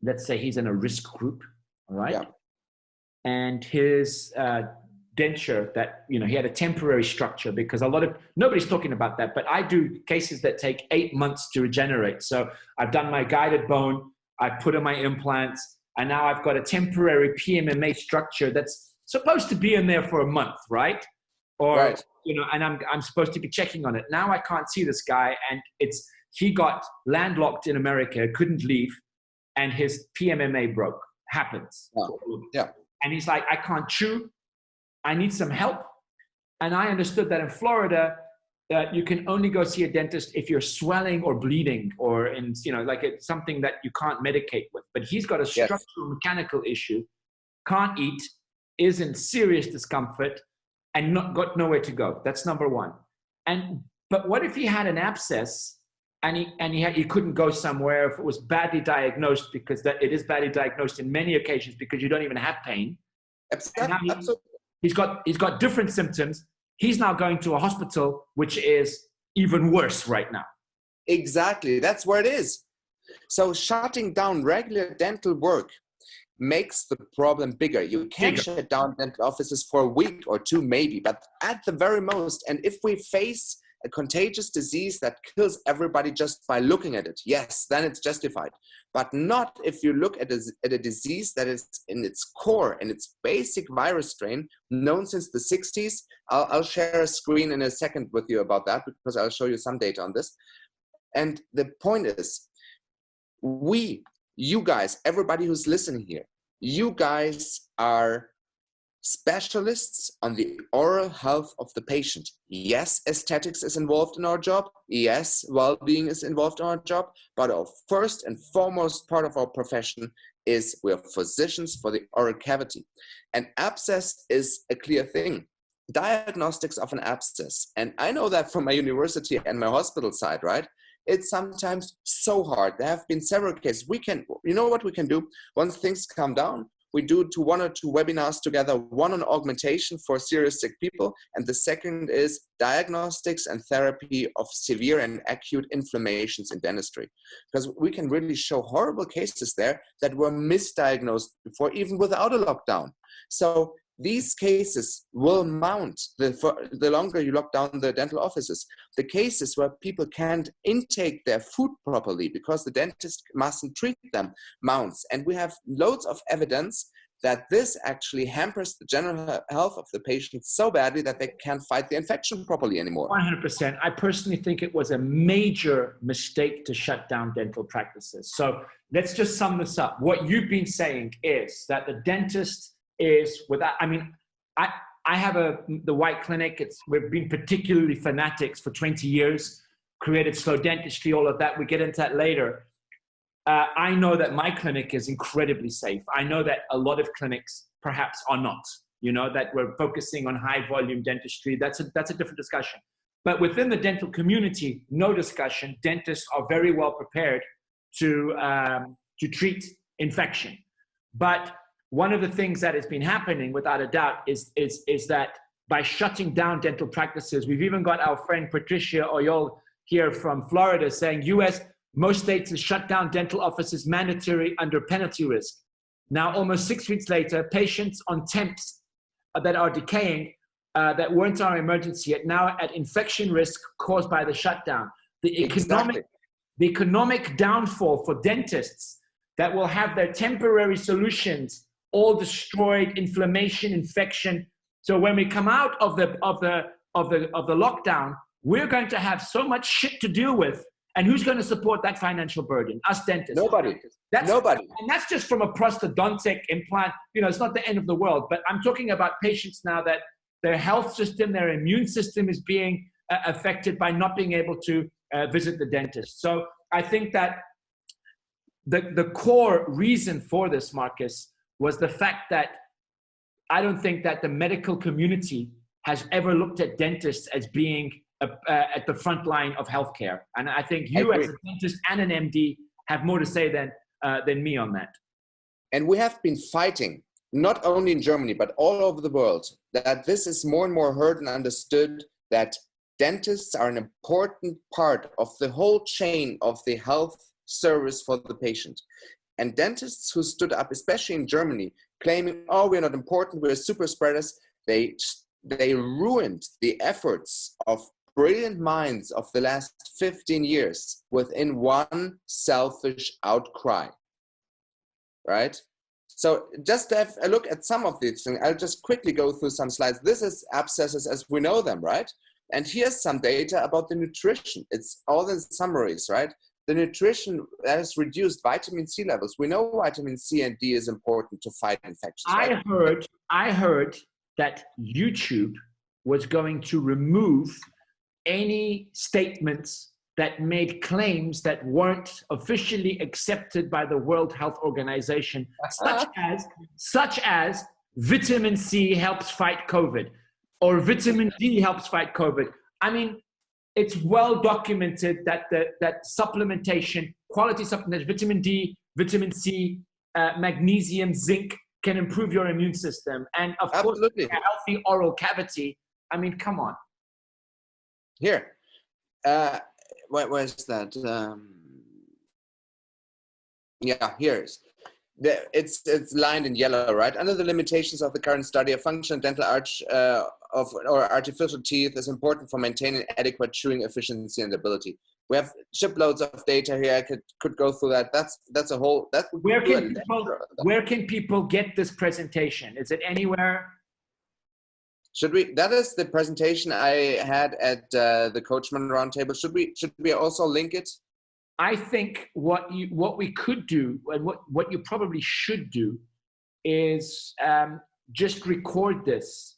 Speaker 1: let's say he's in a risk group, all right? Yeah. And his denture that, you know, he had a temporary structure, because nobody's talking about that, but I do cases that take 8 months to regenerate. So I've done my guided bone, I put in my implants, and now I've got a temporary PMMA structure that's supposed to be in there for a month, right? Or, right. You know, and I'm supposed to be checking on it. Now I can't see this guy, and he got landlocked in America, couldn't leave, and his PMMA broke. Happens.
Speaker 2: Yeah.
Speaker 1: And he's like, I can't chew. I need some help. And I understood that in Florida, you can only go see a dentist if you're swelling or bleeding, or like it's something that you can't medicate with. But he's got a structural mechanical issue, can't eat, is in serious discomfort, and got nowhere to go. That's number one. But what if he had an abscess and he couldn't go somewhere, if it was badly diagnosed, because it is badly diagnosed in many occasions because you don't even have pain.
Speaker 2: Absolutely.
Speaker 1: He's got different symptoms. He's now going to a hospital, which is even worse right now.
Speaker 2: Exactly. That's where it is. So shutting down regular dental work makes the problem bigger. You can shut down dental offices for a week or two, maybe, but at the very most, and if we face a contagious disease that kills everybody just by looking at it, yes, then it's justified. But not if you look at a disease that is in its core, in its basic virus strain, known since the 60s. I'll share a screen in a second with you about that, because I'll show you some data on this. And the point is, you guys, everybody who's listening here, you guys are specialists on the oral health of the patient. Yes, aesthetics is involved in our job. Yes, well-being is involved in our job. But our first and foremost part of our profession is we are physicians for the oral cavity. And abscess is a clear thing. Diagnostics of an abscess, and I know that from my university and my hospital side, right? it's sometimes so hard. There have been several cases. You know what we can do? Once things calm down, we do 1 or 2 webinars together, one on augmentation for serious sick people, and the second is diagnostics and therapy of severe and acute inflammations in dentistry. Because we can really show horrible cases there that were misdiagnosed before, even without a lockdown. So these cases will mount the longer you lock down the dental offices. The cases where people can't intake their food properly because the dentist mustn't treat them mounts. And we have loads of evidence that this actually hampers the general health of the patient so badly that they can't fight the infection properly anymore.
Speaker 1: 100%. I personally think it was a major mistake to shut down dental practices. So let's just sum this up. What you've been saying is that the dentist is without, I mean, I have the white clinic. We've been particularly fanatics for 20 years, created slow dentistry, all of that. We get into that later. I know that my clinic is incredibly safe. I know that a lot of clinics perhaps are not, that we're focusing on high volume dentistry. That's a different discussion. But within the dental community, no discussion. Dentists are very well prepared to treat infection. But one of the things that has been happening, without a doubt, is that by shutting down dental practices, we've even got our friend Patricia Oyol here from Florida saying, US, most states have shut down dental offices mandatory under penalty risk. Now, almost 6 weeks later, patients on temps that are decaying, that weren't our emergency, are now at infection risk caused by the shutdown. The economic downfall for dentists that will have their temporary solutions all destroyed, inflammation, infection. So when we come out of the lockdown, we're going to have so much shit to deal with. And who's going to support that financial burden? Us dentists.
Speaker 2: Nobody. Nobody.
Speaker 1: And that's just from a prosthodontic implant. It's not the end of the world. But I'm talking about patients now that their health system, their immune system is being affected by not being able to visit the dentist. So I think that the core reason for this, Markus, was the fact that I don't think that the medical community has ever looked at dentists as being at the front line of healthcare. And I think you as a dentist and an MD have more to say than me on that.
Speaker 2: And we have been fighting, not only in Germany, but all over the world, that this is more and more heard and understood, that dentists are an important part of the whole chain of the health service for the patient. And dentists who stood up, especially in Germany, claiming, oh, we're not important, we're super spreaders, they ruined the efforts of brilliant minds of the last 15 years within one selfish outcry, right? So just to have a look at some of these things, I'll just quickly go through some slides. This is abscesses as we know them, right? And here's some data about the nutrition. It's all the summaries, right? The nutrition has reduced vitamin C levels. We know vitamin C and D is important to fight infections. Right?
Speaker 1: I heard that YouTube was going to remove any statements that made claims that weren't officially accepted by the World Health Organization, such as vitamin C helps fight COVID or vitamin D helps fight COVID. I mean, it's well documented that that supplementation, quality supplementation, vitamin D, vitamin C, magnesium, zinc can improve your immune system. And of course, a healthy oral cavity. I mean, come on.
Speaker 2: Here, where's that? Yeah, here's. It's lined in yellow, right? Under the limitations of the current study, a functional dental arch or artificial teeth is important for maintaining adequate chewing efficiency and ability. We have shiploads of data here. I could go through that. That's a whole.
Speaker 1: Where can people get this presentation? Is it anywhere?
Speaker 2: Should we? That is the presentation I had at the Coachman Roundtable. Should we also link it?
Speaker 1: I think what we could do, and what you probably should do, is just record this.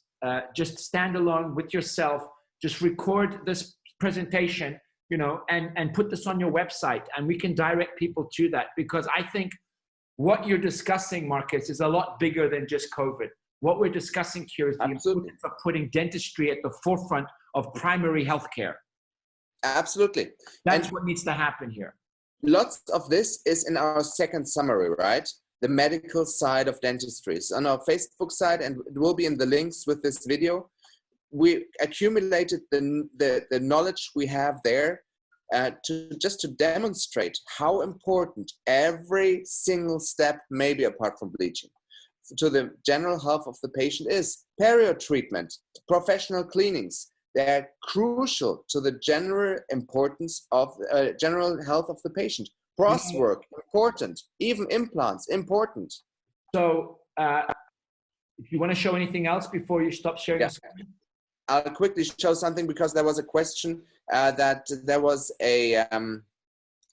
Speaker 1: Just stand alone with yourself. Just record this presentation, and put this on your website, and we can direct people to that. Because I think what you're discussing, Markus, is a lot bigger than just COVID. What we're discussing here is the importance of putting dentistry at the forefront of primary healthcare.
Speaker 2: Absolutely.
Speaker 1: That's
Speaker 2: And
Speaker 1: what needs to happen here.
Speaker 2: lots of this is in our second summary, right? The medical side of dentistry. It's on our Facebook side, and it will be in the links with this video. We accumulated the knowledge we have there to demonstrate how important every single step, maybe apart from bleaching, to the general health of the patient is. Perio treatment, professional cleanings, they're crucial to the general importance of general health of the patient. Cross work, important. Even implants, important.
Speaker 1: So if you want to show anything else before you stop sharing the screen?
Speaker 2: I'll quickly show something because there was a question that there was a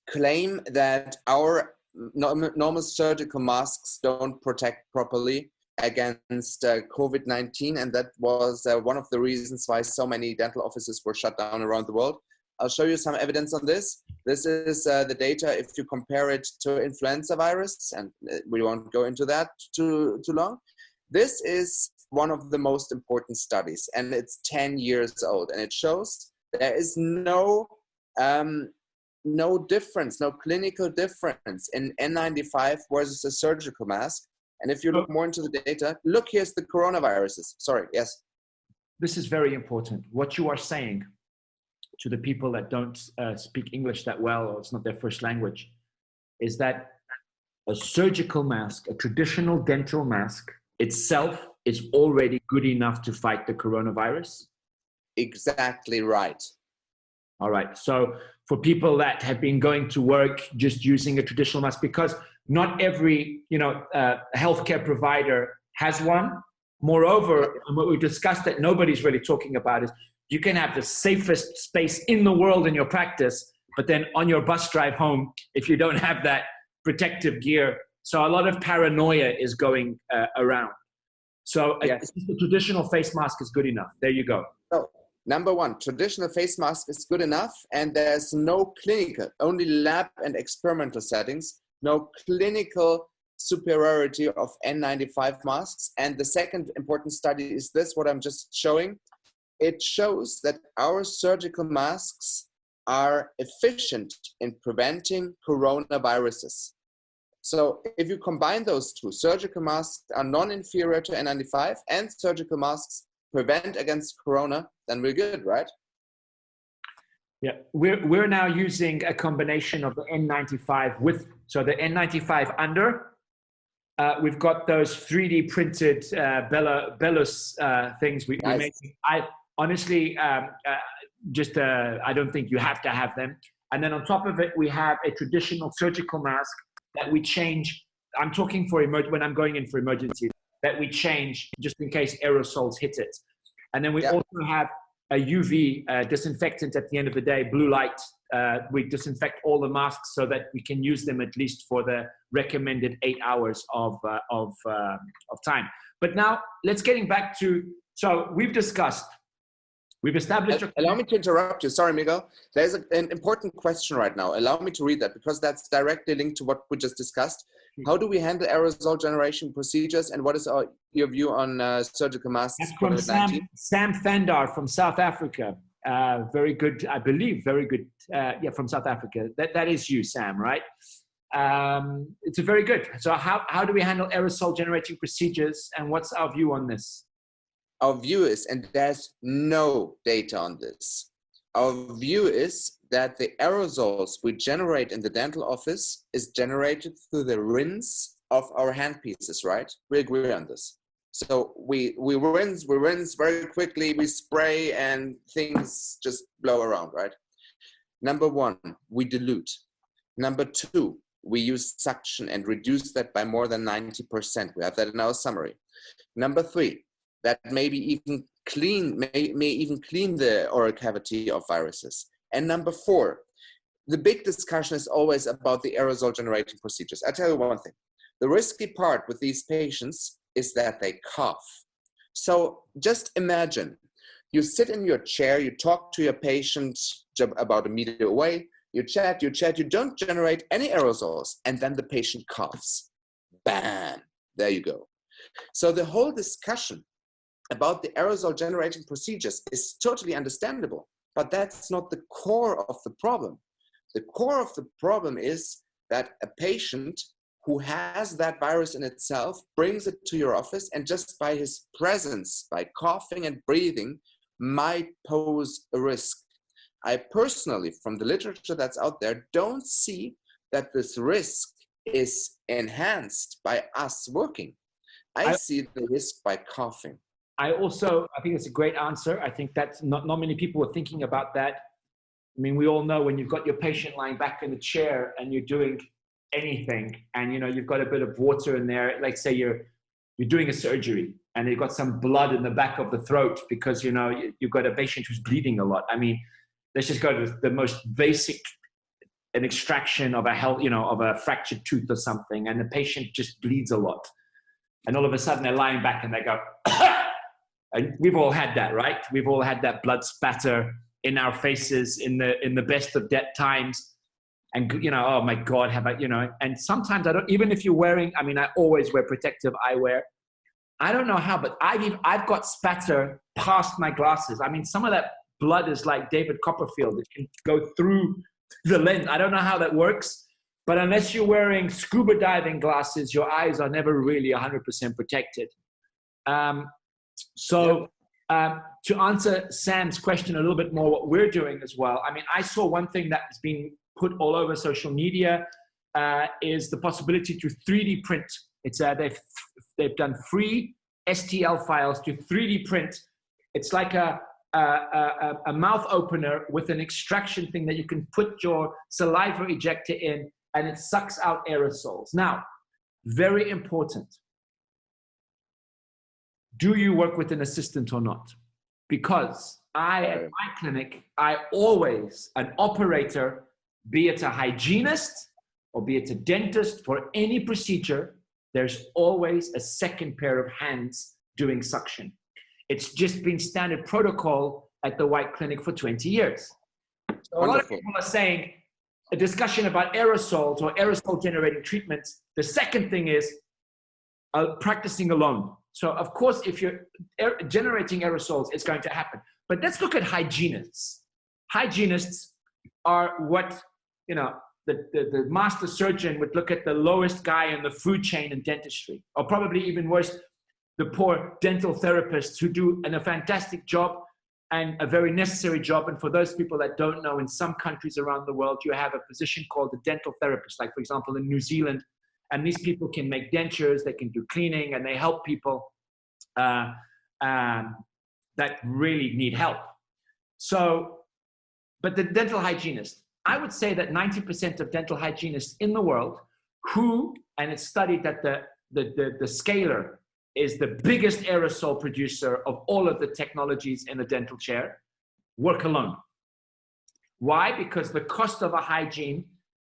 Speaker 2: claim that our normal surgical masks don't protect properly against COVID-19, and that was one of the reasons why so many dental offices were shut down around the world. I'll show you some evidence on this. This is the data if you compare it to influenza virus, and we won't go into that too long. This is one of the most important studies, and it's 10 years old, and it shows there is no difference, no clinical difference in N95 versus a surgical mask. And if you look more into the data, look, here's the coronaviruses. Sorry, yes.
Speaker 1: This is very important. What you are saying to the people that don't speak English that well, or it's not their first language, is that a surgical mask, a traditional dental mask itself is already good enough to fight the coronavirus?
Speaker 2: Exactly right.
Speaker 1: All right. So for people that have been going to work just using a traditional mask, because not every healthcare provider has one. Moreover, and what we discussed that nobody's really talking about is you can have the safest space in the world in your practice, but then on your bus drive home, if you don't have that protective gear, so a lot of paranoia is going around. So
Speaker 2: yes.
Speaker 1: The traditional face mask is good enough. There you go.
Speaker 2: So, number one, traditional face mask is good enough, and there's no clinical, only lab and experimental settings, no clinical superiority of N95 masks. And the second important study is this, what I'm just showing. It shows that our surgical masks are efficient in preventing coronaviruses. So if you combine those two, surgical masks are non-inferior to N95 and surgical masks prevent against corona, then we're good, right?
Speaker 1: Yeah, we're now using a combination of the N95 with, so the N95 under, we've got those 3D printed Bellus things we
Speaker 2: nice.
Speaker 1: make. I honestly, I don't think you have to have them. And then on top of it, we have a traditional surgical mask that we change. I'm talking for when I'm going in for emergency, that we change just in case aerosols hit it. And then we also have a UV disinfectant at the end of the day, blue light. We disinfect all the masks so that we can use them at least for the recommended 8 hours of time. But now let's getting back to, so we've established.
Speaker 2: Allow me to interrupt you. Sorry, Miguel. There's an important question right now. Allow me to read that because that's directly linked to what we just discussed. How do we handle aerosol generation procedures, and what is your view on surgical masks?
Speaker 1: That's from Sam Thandar from South Africa. Very good, I believe, very good. Yeah, from South Africa. That is you, Sam, right? It's a very good. So how do we handle aerosol generating procedures, and what's our view on this?
Speaker 2: Our view is, and there's no data on this, our view is that the aerosols we generate in the dental office is generated through the rinse of our handpieces, right? We agree on this. So we rinse very quickly, we spray, and things just blow around, right? Number one, we dilute. Number two, we use suction and reduce that by more than 90%. We have that in our summary. Number three, that may even clean the oral cavity of viruses. And number four, the big discussion is always about the aerosol generating procedures. I tell you one thing, the risky part with these patients is that they cough. So just imagine, you sit in your chair, you talk to your patient about a meter away, you chat, you don't generate any aerosols, and then the patient coughs. Bam, there you go. So the whole discussion about the aerosol generating procedures is totally understandable. but that's not the core of the problem. The core of the problem is that a patient who has that virus in itself brings it to your office, and just by his presence, by coughing and breathing, might pose a risk. I personally, from the literature that's out there, don't see that this risk is enhanced by us working. I see the risk by coughing.
Speaker 1: I think it's a great answer. I think that's not many people are thinking about that. I mean, we all know when you've got your patient lying back in the chair and you're doing anything, and you've got a bit of water in there, like say you're doing a surgery and you've got some blood in the back of the throat because you've got a patient who's bleeding a lot. I mean, let's just go to the most basic, an extraction of of a fractured tooth or something, and the patient just bleeds a lot, and all of a sudden they're lying back and they go and we've all had that, right? We've all had that blood spatter in our faces in the best of debt times. And, oh my God, and sometimes I don't, even if you're wearing, I always wear protective eyewear. I don't know how, but I've got spatter past my glasses. Some of that blood is like David Copperfield. It can go through the lens. I don't know how that works, but unless you're wearing scuba diving glasses, your eyes are never really 100% protected. To answer Sam's question a little bit more, what we're doing as well, I saw one thing that has been put all over social media is the possibility to 3D print. It's they've done free STL files to 3D print. It's like a mouth opener with an extraction thing that you can put your saliva ejector in, and it sucks out aerosols. Now, very important. Do you work with an assistant or not? Because at my clinic, an operator, be it a hygienist or be it a dentist, for any procedure, there's always a second pair of hands doing suction. It's just been standard protocol at the White Clinic for 20 years. So a lot of people are saying a discussion about aerosols or aerosol generating treatments. The second thing is practicing alone. So of course, if you're generating aerosols, it's going to happen. But let's look at hygienists. Hygienists are what, the master surgeon would look at the lowest guy in the food chain in dentistry, or probably even worse, the poor dental therapists who do a fantastic job and a very necessary job. And for those people that don't know, in some countries around the world, you have a position called the dental therapist, like for example, in New Zealand. And these people can make dentures, they can do cleaning, and they help people that really need help. So, but the dental hygienist, I would say that 90% of dental hygienists in the world and it's studied that the scaler is the biggest aerosol producer of all of the technologies in the dental chair, work alone. Why? Because the cost of a hygiene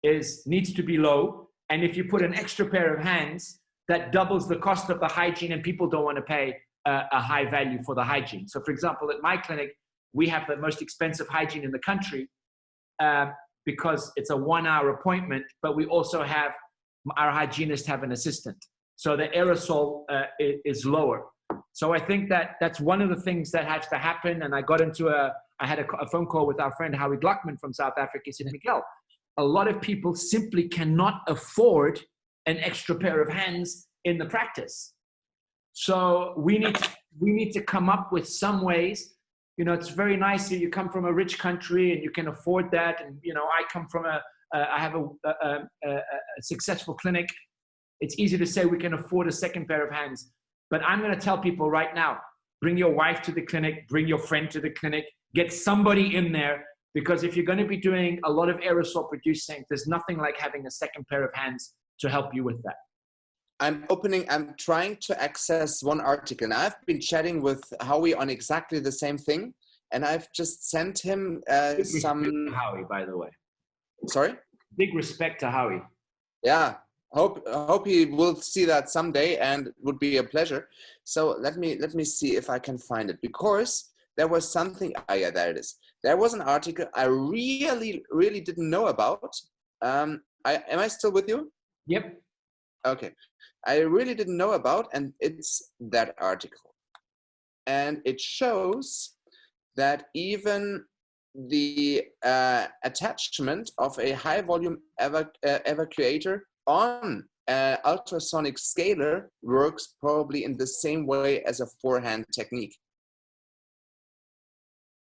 Speaker 1: needs to be low. And if you put an extra pair of hands, that doubles the cost of the hygiene, and people don't want to pay a high value for the hygiene. So for example, at my clinic, we have the most expensive hygiene in the country because it's a 1-hour appointment, but we also have, our hygienists have an assistant. So the aerosol is lower. So I think that's one of the things that has to happen. And I had a phone call with our friend Howie Gluckman from South Africa. He said, Miguel, a lot of people simply cannot afford an extra pair of hands in the practice. So we need to come up with some ways. It's very nice if you come from a rich country and you can afford that. And, I come from I have a successful clinic. It's easy to say we can afford a second pair of hands. But I'm going to tell people right now, bring your wife to the clinic, bring your friend to the clinic, get somebody in there. Because if you're going to be doing a lot of aerosol producing, there's nothing like having a second pair of hands to help you with that.
Speaker 2: I'm trying to access one article, and I've been chatting with Howie on exactly the same thing. And I've just sent him some...
Speaker 1: Howie, by the way.
Speaker 2: Sorry?
Speaker 1: Big respect to Howie.
Speaker 2: Yeah. Hope he will see that someday, and it would be a pleasure. So let me see if I can find it, because there was something. Yeah, there it is. There was an article I really didn't know about. Am I still with you?
Speaker 1: Yep.
Speaker 2: Okay. I really didn't know about, and it's that article. And it shows that even the attachment of a high volume evacuator on an ultrasonic scaler works probably in the same way as a forehand technique.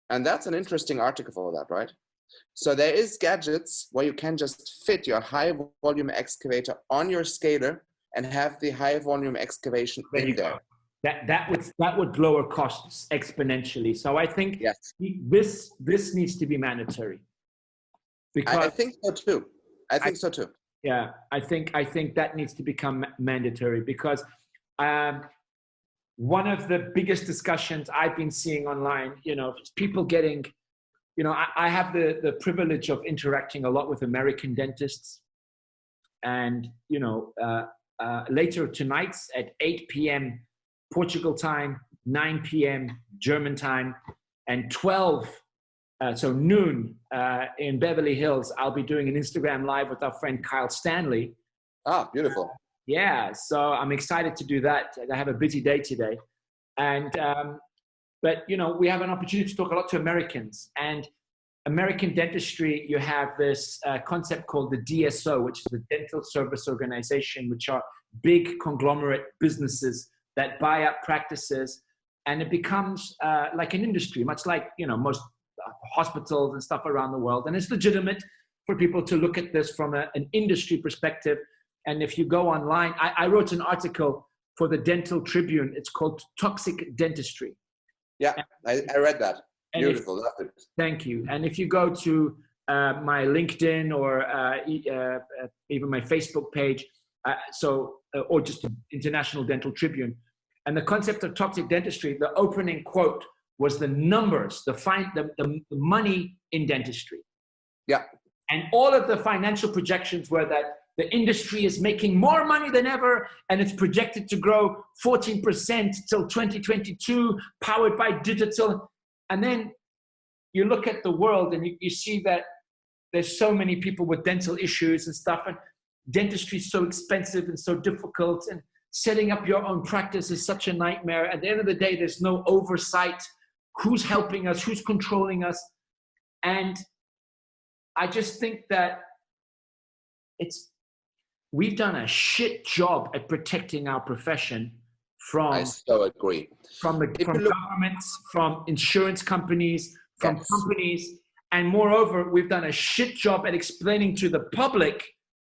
Speaker 2: And that's an interesting article for that, right? So there is gadgets where you can just fit your high volume excavator on your scaler and have the high volume excavation in there.
Speaker 1: That would lower costs exponentially. So I think
Speaker 2: yes,
Speaker 1: this needs to be mandatory. Because
Speaker 2: I think so too. I think so too.
Speaker 1: Yeah, I think that needs to become mandatory, because one of the biggest discussions I've been seeing online, people getting, I have the privilege of interacting a lot with American dentists, and later tonight at 8 p.m. Portugal time, 9 p.m. German time, and 12, so noon in Beverly Hills, I'll be doing an Instagram live with our friend Miguel Stanley.
Speaker 2: Ah, beautiful.
Speaker 1: Yeah, so I'm excited to do that. I have a busy day today. And, but, we have an opportunity to talk a lot to Americans. And American dentistry, you have this concept called the DSO, which is the Dental Service Organization, which are big conglomerate businesses that buy up practices, and it becomes like an industry, much like, most hospitals and stuff around the world. And it's legitimate for people to look at this from an industry perspective. And if you go online, I wrote an article for the Dental Tribune. It's called Toxic Dentistry.
Speaker 2: Yeah, I read that. Beautiful.
Speaker 1: Thank you. And if you go to my LinkedIn or even my Facebook page, or just the International Dental Tribune, and the concept of toxic dentistry, the opening quote was the numbers, the money in dentistry.
Speaker 2: Yeah.
Speaker 1: And all of the financial projections were that the industry is making more money than ever, and it's projected to grow 14% till 2022, powered by digital. And then you look at the world and you see that there's so many people with dental issues and stuff, and dentistry is so expensive and so difficult, and setting up your own practice is such a nightmare. At the end of the day, there's no oversight. Who's helping us? Who's controlling us? And I just think that we've done a shit job at protecting our profession from,
Speaker 2: I so agree,
Speaker 1: from governments, from insurance companies, from companies. And moreover, we've done a shit job at explaining to the public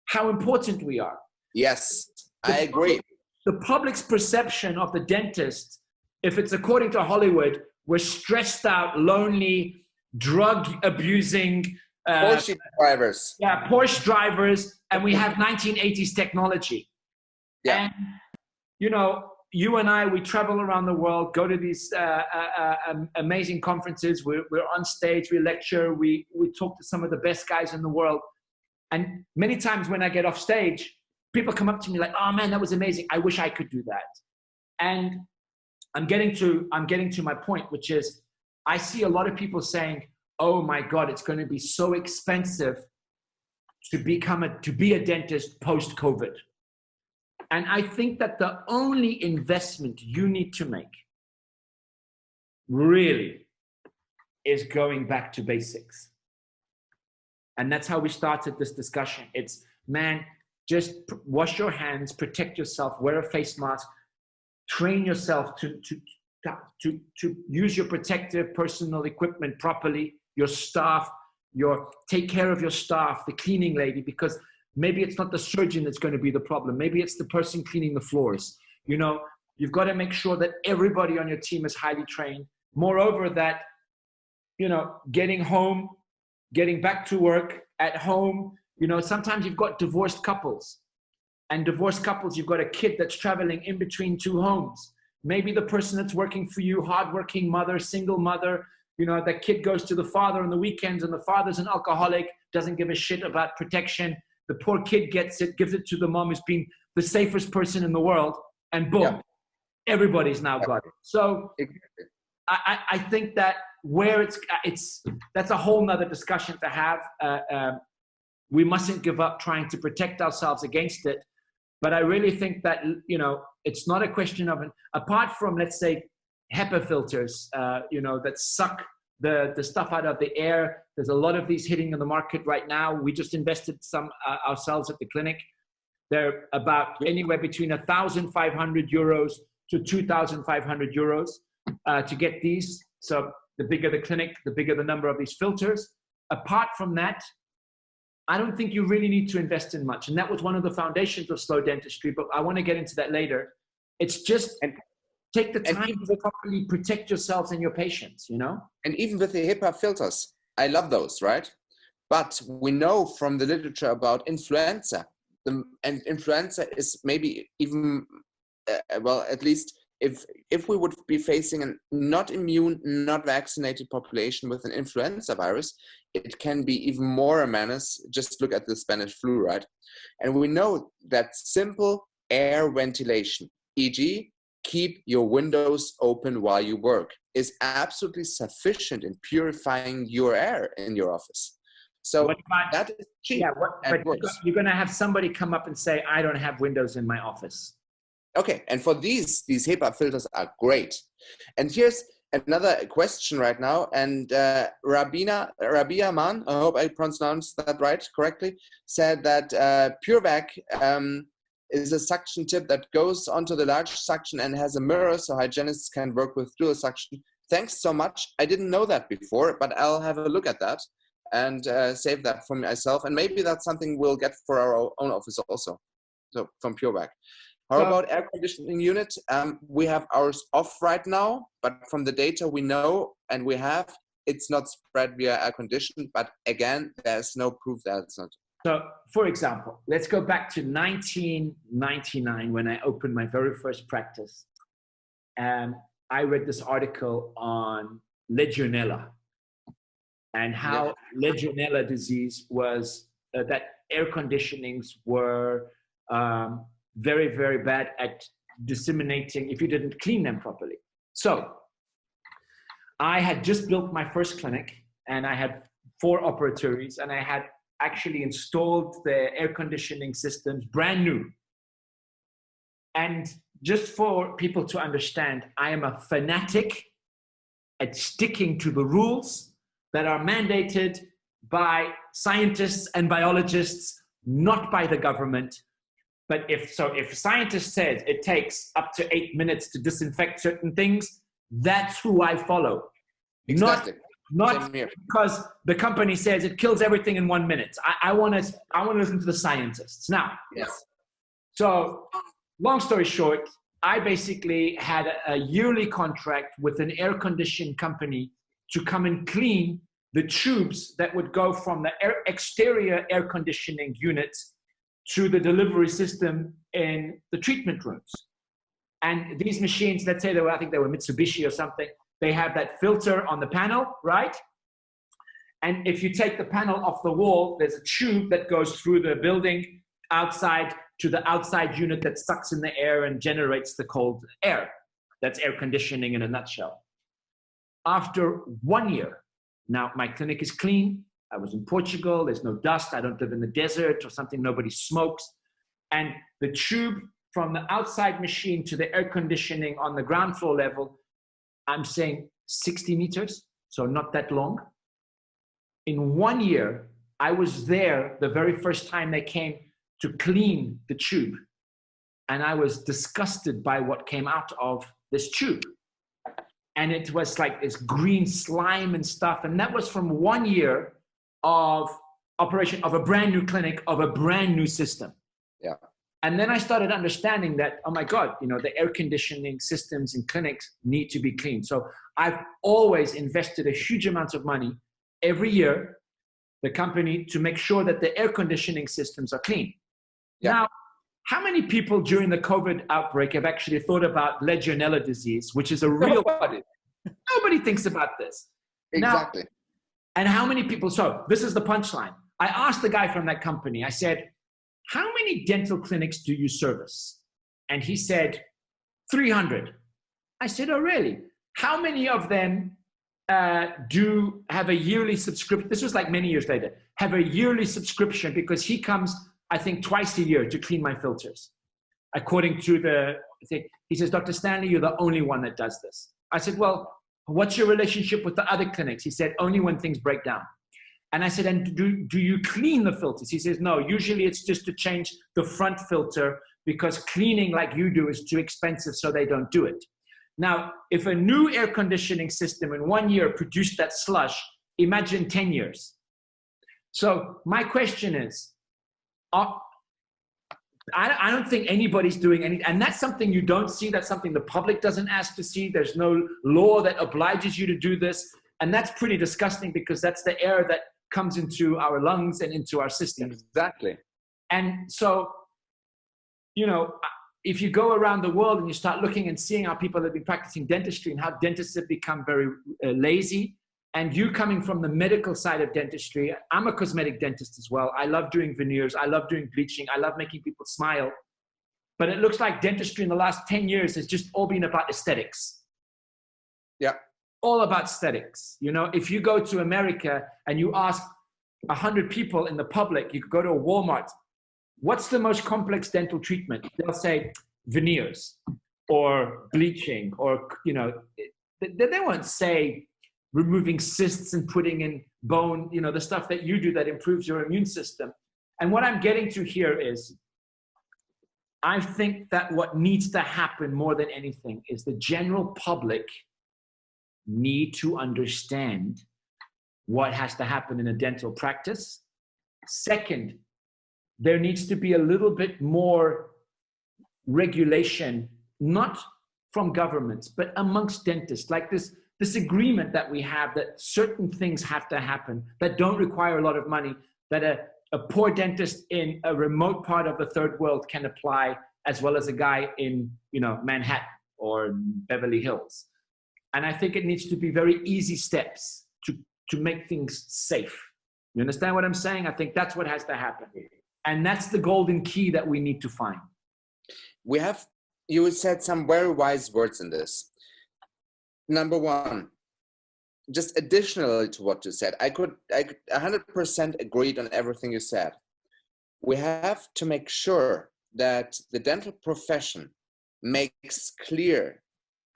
Speaker 1: how important we are.
Speaker 2: Yes, I agree.
Speaker 1: The public's perception of the dentist, if it's according to Hollywood, we're stressed out, lonely, drug abusing,
Speaker 2: Porsche drivers.
Speaker 1: Yeah, Porsche drivers, and we have 1980s technology.
Speaker 2: Yeah.
Speaker 1: And, you and I, we travel around the world, go to these amazing conferences. We're on stage, we lecture, we talk to some of the best guys in the world. And many times when I get off stage, people come up to me like, "Oh man, that was amazing. I wish I could do that." And I'm getting to my point, which is I see a lot of people saying, "Oh my God, it's going to be so expensive to be a dentist post-COVID." And I think that the only investment you need to make really is going back to basics. And that's how we started this discussion. It's, man, just wash your hands, protect yourself, wear a face mask, train yourself to use your protective personal equipment properly, your staff, take care of your staff, the cleaning lady, because maybe it's not the surgeon that's going to be the problem. Maybe it's the person cleaning the floors. You've got to make sure that everybody on your team is highly trained. Moreover, that, getting home, getting back to work at home, sometimes you've got divorced couples, and divorced couples, you've got a kid that's traveling in between two homes. Maybe the person that's working for you, hardworking mother, single mother, the kid goes to the father on the weekends, and the father's an alcoholic, doesn't give a shit about protection. The poor kid gets it, gives it to the mom who's been the safest person in the world, and boom, everybody's now got it. So I think that where that's a whole nother discussion to have. We mustn't give up trying to protect ourselves against it. But I really think that, it's not a question of apart from, let's say, HEPA filters, that suck the stuff out of the air. There's a lot of these hitting in the market right now. We just invested some ourselves at the clinic. They're about anywhere between 1,500 euros to 2,500 euros to get these. So the bigger the clinic, the bigger the number of these filters. Apart from that, I don't think you really need to invest in much. And that was one of the foundations of slow dentistry, but I want to get into that later. It's just take the time to properly protect yourselves and your patients, you know?
Speaker 2: And even with the HEPA filters, I love those, right? But we know from the literature about influenza, and influenza is maybe even, well, at least if we would be facing a not immune, not vaccinated population with an influenza virus, it can be even more a menace. Just look at the Spanish flu, right? And we know that simple air ventilation, e.g., keep your windows open while you work, is absolutely sufficient in purifying your air in your office. So that is cheap.
Speaker 1: Yeah, but you're going to have somebody come up and say, I don't have windows in my office.
Speaker 2: Okay, and for these HEPA filters are great. And here's another question right now. And Rabia Man, I hope I pronounced that right correctly, said that PureVac is a suction tip that goes onto the large suction and has a mirror so hygienists can work with dual suction. Thanks so much. I didn't know that before, but I'll have a look at that and save that for myself. And maybe that's something we'll get for our own office also, so from PureVac. How about air conditioning unit? We have ours off right now, but from the data we know and we have, it's not spread via air conditioning, but again, there's no proof that it's not.
Speaker 1: So, for example, let's go back to 1999 when I opened my very first practice. And I read this article on Legionella and how Legionella disease was, that air conditionings were very, very bad at disseminating if you didn't clean them properly. So I had just built my first clinic and I had 4 operatories and I had actually installed the air conditioning systems brand new. And just for people to understand, I am a fanatic at sticking to the rules that are mandated by scientists and biologists, not by the government. But if a scientist says it takes up to 8 minutes to disinfect certain things, that's who I follow.
Speaker 2: Exactly.
Speaker 1: Not because the company says it kills everything in 1 minute. I want to listen to the scientists. Now, so long story short, I basically had a yearly contract with an air conditioning company to come and clean the tubes that would go from the exterior air conditioning units to the delivery system in the treatment rooms. And these machines, let's say I think they were Mitsubishi or something, they have that filter on the panel, right? And if you take the panel off the wall, there's a tube that goes through the building outside to the outside unit that sucks in the air and generates the cold air. That's air conditioning in a nutshell. After 1 year, now my clinic is clean. I was in Portugal, there's no dust, I don't live in the desert or something, nobody smokes. And the tube from the outside machine to the air conditioning on the ground floor level, I'm saying 60 meters, so not that long. In 1 year, I was there the very first time they came to clean the tube. And I was disgusted by what came out of this tube. And it was like this green slime and stuff. And that was from 1 year of operation of a brand new clinic, of a brand new system.
Speaker 2: Yeah.
Speaker 1: And then I started understanding that, oh my God, you know, the air conditioning systems in clinics need to be clean. So I've always invested a huge amount of money every year, the company, to make sure that the air conditioning systems are clean. Yeah. Now, how many people during the COVID outbreak have actually thought about Legionella disease, which is a real... Nobody thinks about this.
Speaker 2: Exactly.
Speaker 1: Now, and how many people, so this is the punchline. I asked the guy from that company, I said, how many dental clinics do you service? And he said, 300. I said, oh, really? How many of them do have a yearly subscription? This was like many years later, have a yearly subscription, because he comes, I think, twice a year to clean my filters. According to the thing, he says, Dr. Stanley, you're the only one that does this. I said, well, What's your relationship with the other clinics? He said, only when things break down. And I said, and do you clean the filters? He says, no, usually it's just to change the front filter because cleaning like you do is too expensive, so they don't do it. Now, if a new air conditioning system in 1 year produced that slush, imagine 10 years. So my question is, I don't think anybody's doing anything, and that's something you don't see. That's something the public doesn't ask to see. There's no law that obliges you to do this, and that's pretty disgusting because that's the air that comes into our lungs and into our system.
Speaker 2: Exactly.
Speaker 1: And so, you know, if you go around the world and you start looking and seeing how people have been practicing dentistry and how dentists have become very lazy, and you coming from the medical side of dentistry, I'm a cosmetic dentist as well. I love doing veneers. I love doing bleaching. I love making people smile. But it looks like dentistry in the last 10 years has just all been about aesthetics.
Speaker 2: Yeah.
Speaker 1: All about aesthetics. You know, if you go to America and you ask 100 people in the public, you could go to a Walmart, what's the most complex dental treatment? They'll say veneers or bleaching or, you know, they won't say removing cysts and putting in bone, you know, the stuff that you do that improves your immune system. And what I'm getting to here is, I think that what needs to happen more than anything is the general public need to understand what has to happen in a dental practice. Second, there needs to be a little bit more regulation, not from governments, but amongst dentists, like this agreement that we have that certain things have to happen that don't require a lot of money, that a poor dentist in a remote part of the third world can apply as well as a guy in, you know, Manhattan or Beverly Hills. And I think it needs to be very easy steps to make things safe. You understand what I'm saying? I think that's what has to happen. And that's the golden key that we need to find.
Speaker 2: You said some very wise words in this. Number one, just additionally to what you said, I could 100% agreed on everything you said. We have to make sure that the dental profession makes clear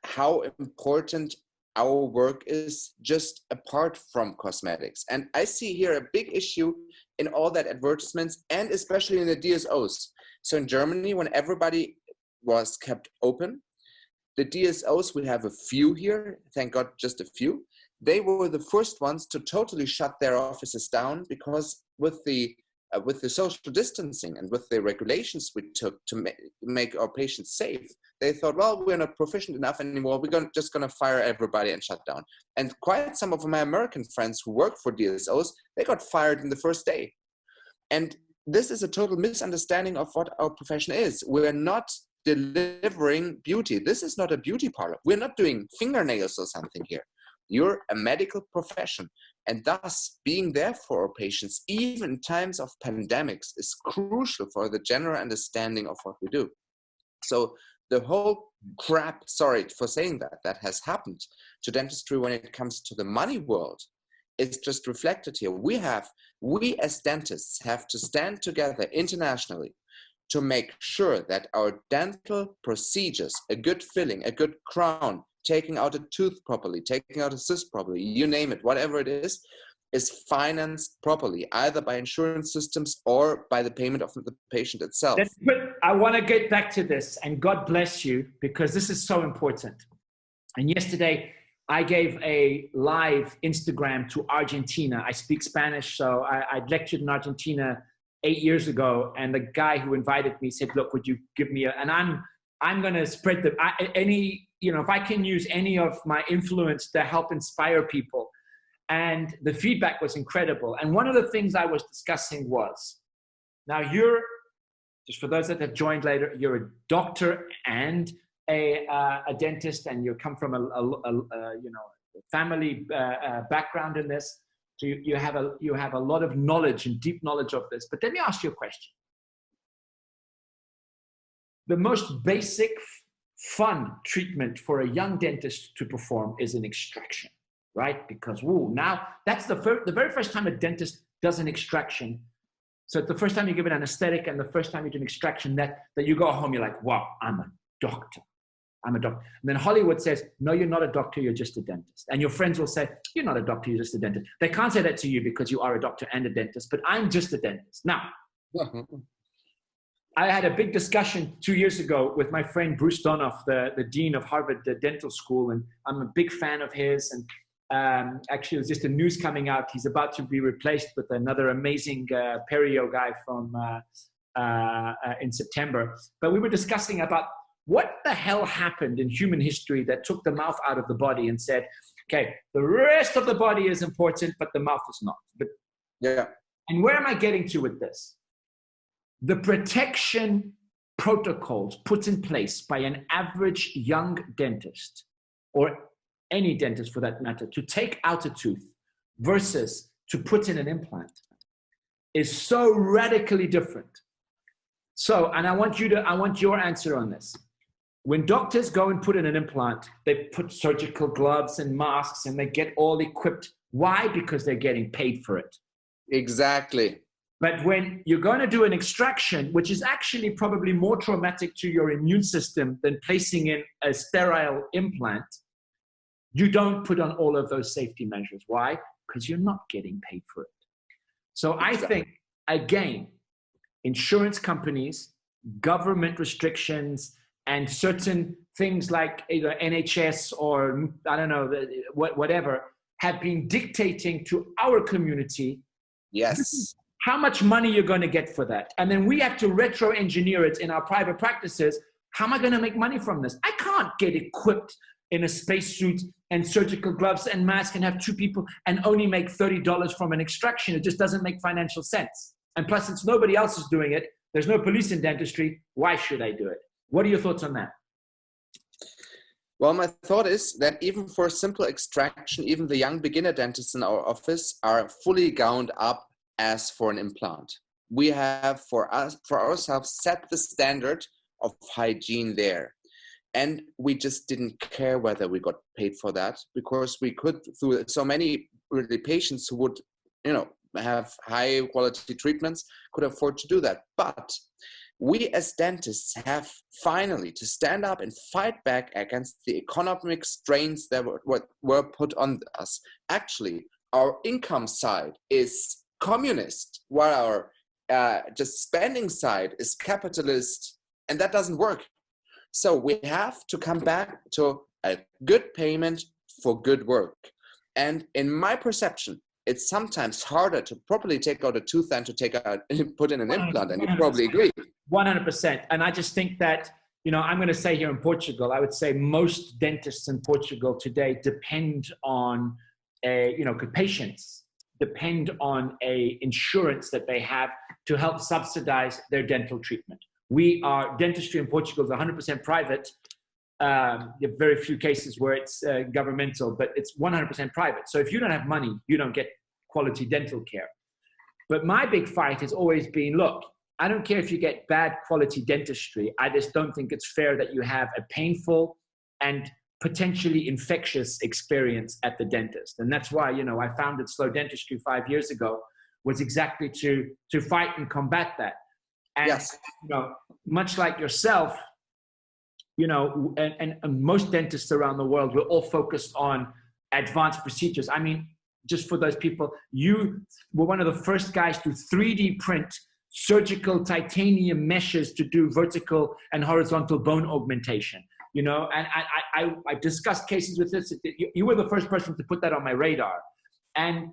Speaker 2: how important our work is just apart from cosmetics. And I see here a big issue in all that advertisements and especially in the DSOs. So in Germany, when everybody was kept open, the DSOs, we have a few here, thank God, just a few. They were the first ones to totally shut their offices down because with the social distancing and with the regulations we took to make our patients safe, they thought, well, we're not proficient enough anymore. We're just going to fire everybody and shut down. And quite some of my American friends who work for DSOs, they got fired in the first day. And this is a total misunderstanding of what our profession is. We're not delivering beauty. This is not a beauty parlor. We're not doing fingernails or something here. You're a medical profession. And thus, being there for our patients, even in times of pandemics, is crucial for the general understanding of what we do. So the whole crap, sorry for saying that has happened to dentistry when it comes to the money world, is just reflected here. We as dentists have to stand together internationally to make sure that our dental procedures, a good filling, a good crown, taking out a tooth properly, taking out a cyst properly, you name it, whatever it is financed properly, either by insurance systems or by the payment of the patient itself.
Speaker 1: I want to get back to this, and God bless you, because this is so important. And yesterday, I gave a live Instagram to Argentina. I speak Spanish, so I lectured in Argentina 8 years ago, and the guy who invited me said, look, would you give me and I'm going to spread if I can use any of my influence to help inspire people. And the feedback was incredible. And one of the things I was discussing was, now you're, just for those that have joined later, you're a doctor and a dentist, and you come from a family background in this. So you have a lot of knowledge and deep knowledge of this. But let me ask you a question. The most basic fun treatment for a young dentist to perform is an extraction, right? Because now that's the very first time a dentist does an extraction. So it's the first time you give an anesthetic and the first time you do an extraction that you go home, you're like, wow, I'm a doctor. I'm a doctor. And then Hollywood says, no, you're not a doctor, you're just a dentist. And your friends will say, you're not a doctor, you're just a dentist. They can't say that to you because you are a doctor and a dentist, but I'm just a dentist. Now, I had a big discussion 2 years ago with my friend Bruce Donoff, the dean of Harvard Dental School, and I'm a big fan of his. And actually, there's just a news coming out. He's about to be replaced with another amazing perio guy from in September. But we were discussing about what the hell happened in human history that took the mouth out of the body and said, okay, the rest of the body is important, but the mouth is not. But,
Speaker 2: yeah.
Speaker 1: And where am I getting to with this? The protection protocols put in place by an average young dentist, or any dentist for that matter, to take out a tooth versus to put in an implant is so radically different. So, and I want your answer on this. When doctors go and put in an implant, they put surgical gloves and masks and they get all equipped. Why? Because they're getting paid for it.
Speaker 2: Exactly.
Speaker 1: But when you're going to do an extraction, which is actually probably more traumatic to your immune system than placing in a sterile implant, you don't put on all of those safety measures. Why? Because you're not getting paid for it. So I think, again, insurance companies, government restrictions, and certain things like either NHS or I don't know, whatever, have been dictating to our community.
Speaker 2: Yes.
Speaker 1: How much money you're going to get for that. And then we have to retro-engineer it in our private practices. How am I going to make money from this? I can't get equipped in a spacesuit and surgical gloves and mask and have 2 people and only make $30 from an extraction. It just doesn't make financial sense. And plus, it's nobody else is doing it. There's no police in dentistry. Why should I do it? What are your thoughts on that?
Speaker 2: Well, my thought is that even for a simple extraction, even the young beginner dentists in our office are fully gowned up as for an implant. We have for ourselves set the standard of hygiene there. And we just didn't care whether we got paid for that, because we could, through so many really patients who would, have high quality treatments, could afford to do that. But we as dentists have finally to stand up and fight back against the economic strains that were put on us. Actually, our income side is communist, while our just spending side is capitalist, and that doesn't work. So we have to come back to a good payment for good work. And in my perception, it's sometimes harder to properly take out a tooth than to put in an implant, and you probably agree.
Speaker 1: 100%. And I just think that, I'm going to say here in Portugal, I would say most dentists in Portugal today depend on patients depend on a insurance that they have to help subsidize their dental treatment. Dentistry in Portugal is 100% private. You have very few cases where it's governmental, but it's 100% private. So if you don't have money, you don't get quality dental care. But my big fight has always been, look, I don't care if you get bad quality dentistry. I just don't think it's fair that you have a painful and potentially infectious experience at the dentist. And that's why, I founded Slow Dentistry 5 years ago, was exactly to fight and combat that. And,
Speaker 2: yes.
Speaker 1: Much like yourself, and most dentists around the world, we're all focused on advanced procedures. I mean, just for those people, you were one of the first guys to 3D print surgical titanium meshes to do vertical and horizontal bone augmentation. And I've discussed cases with this. You were the first person to put that on my radar. And,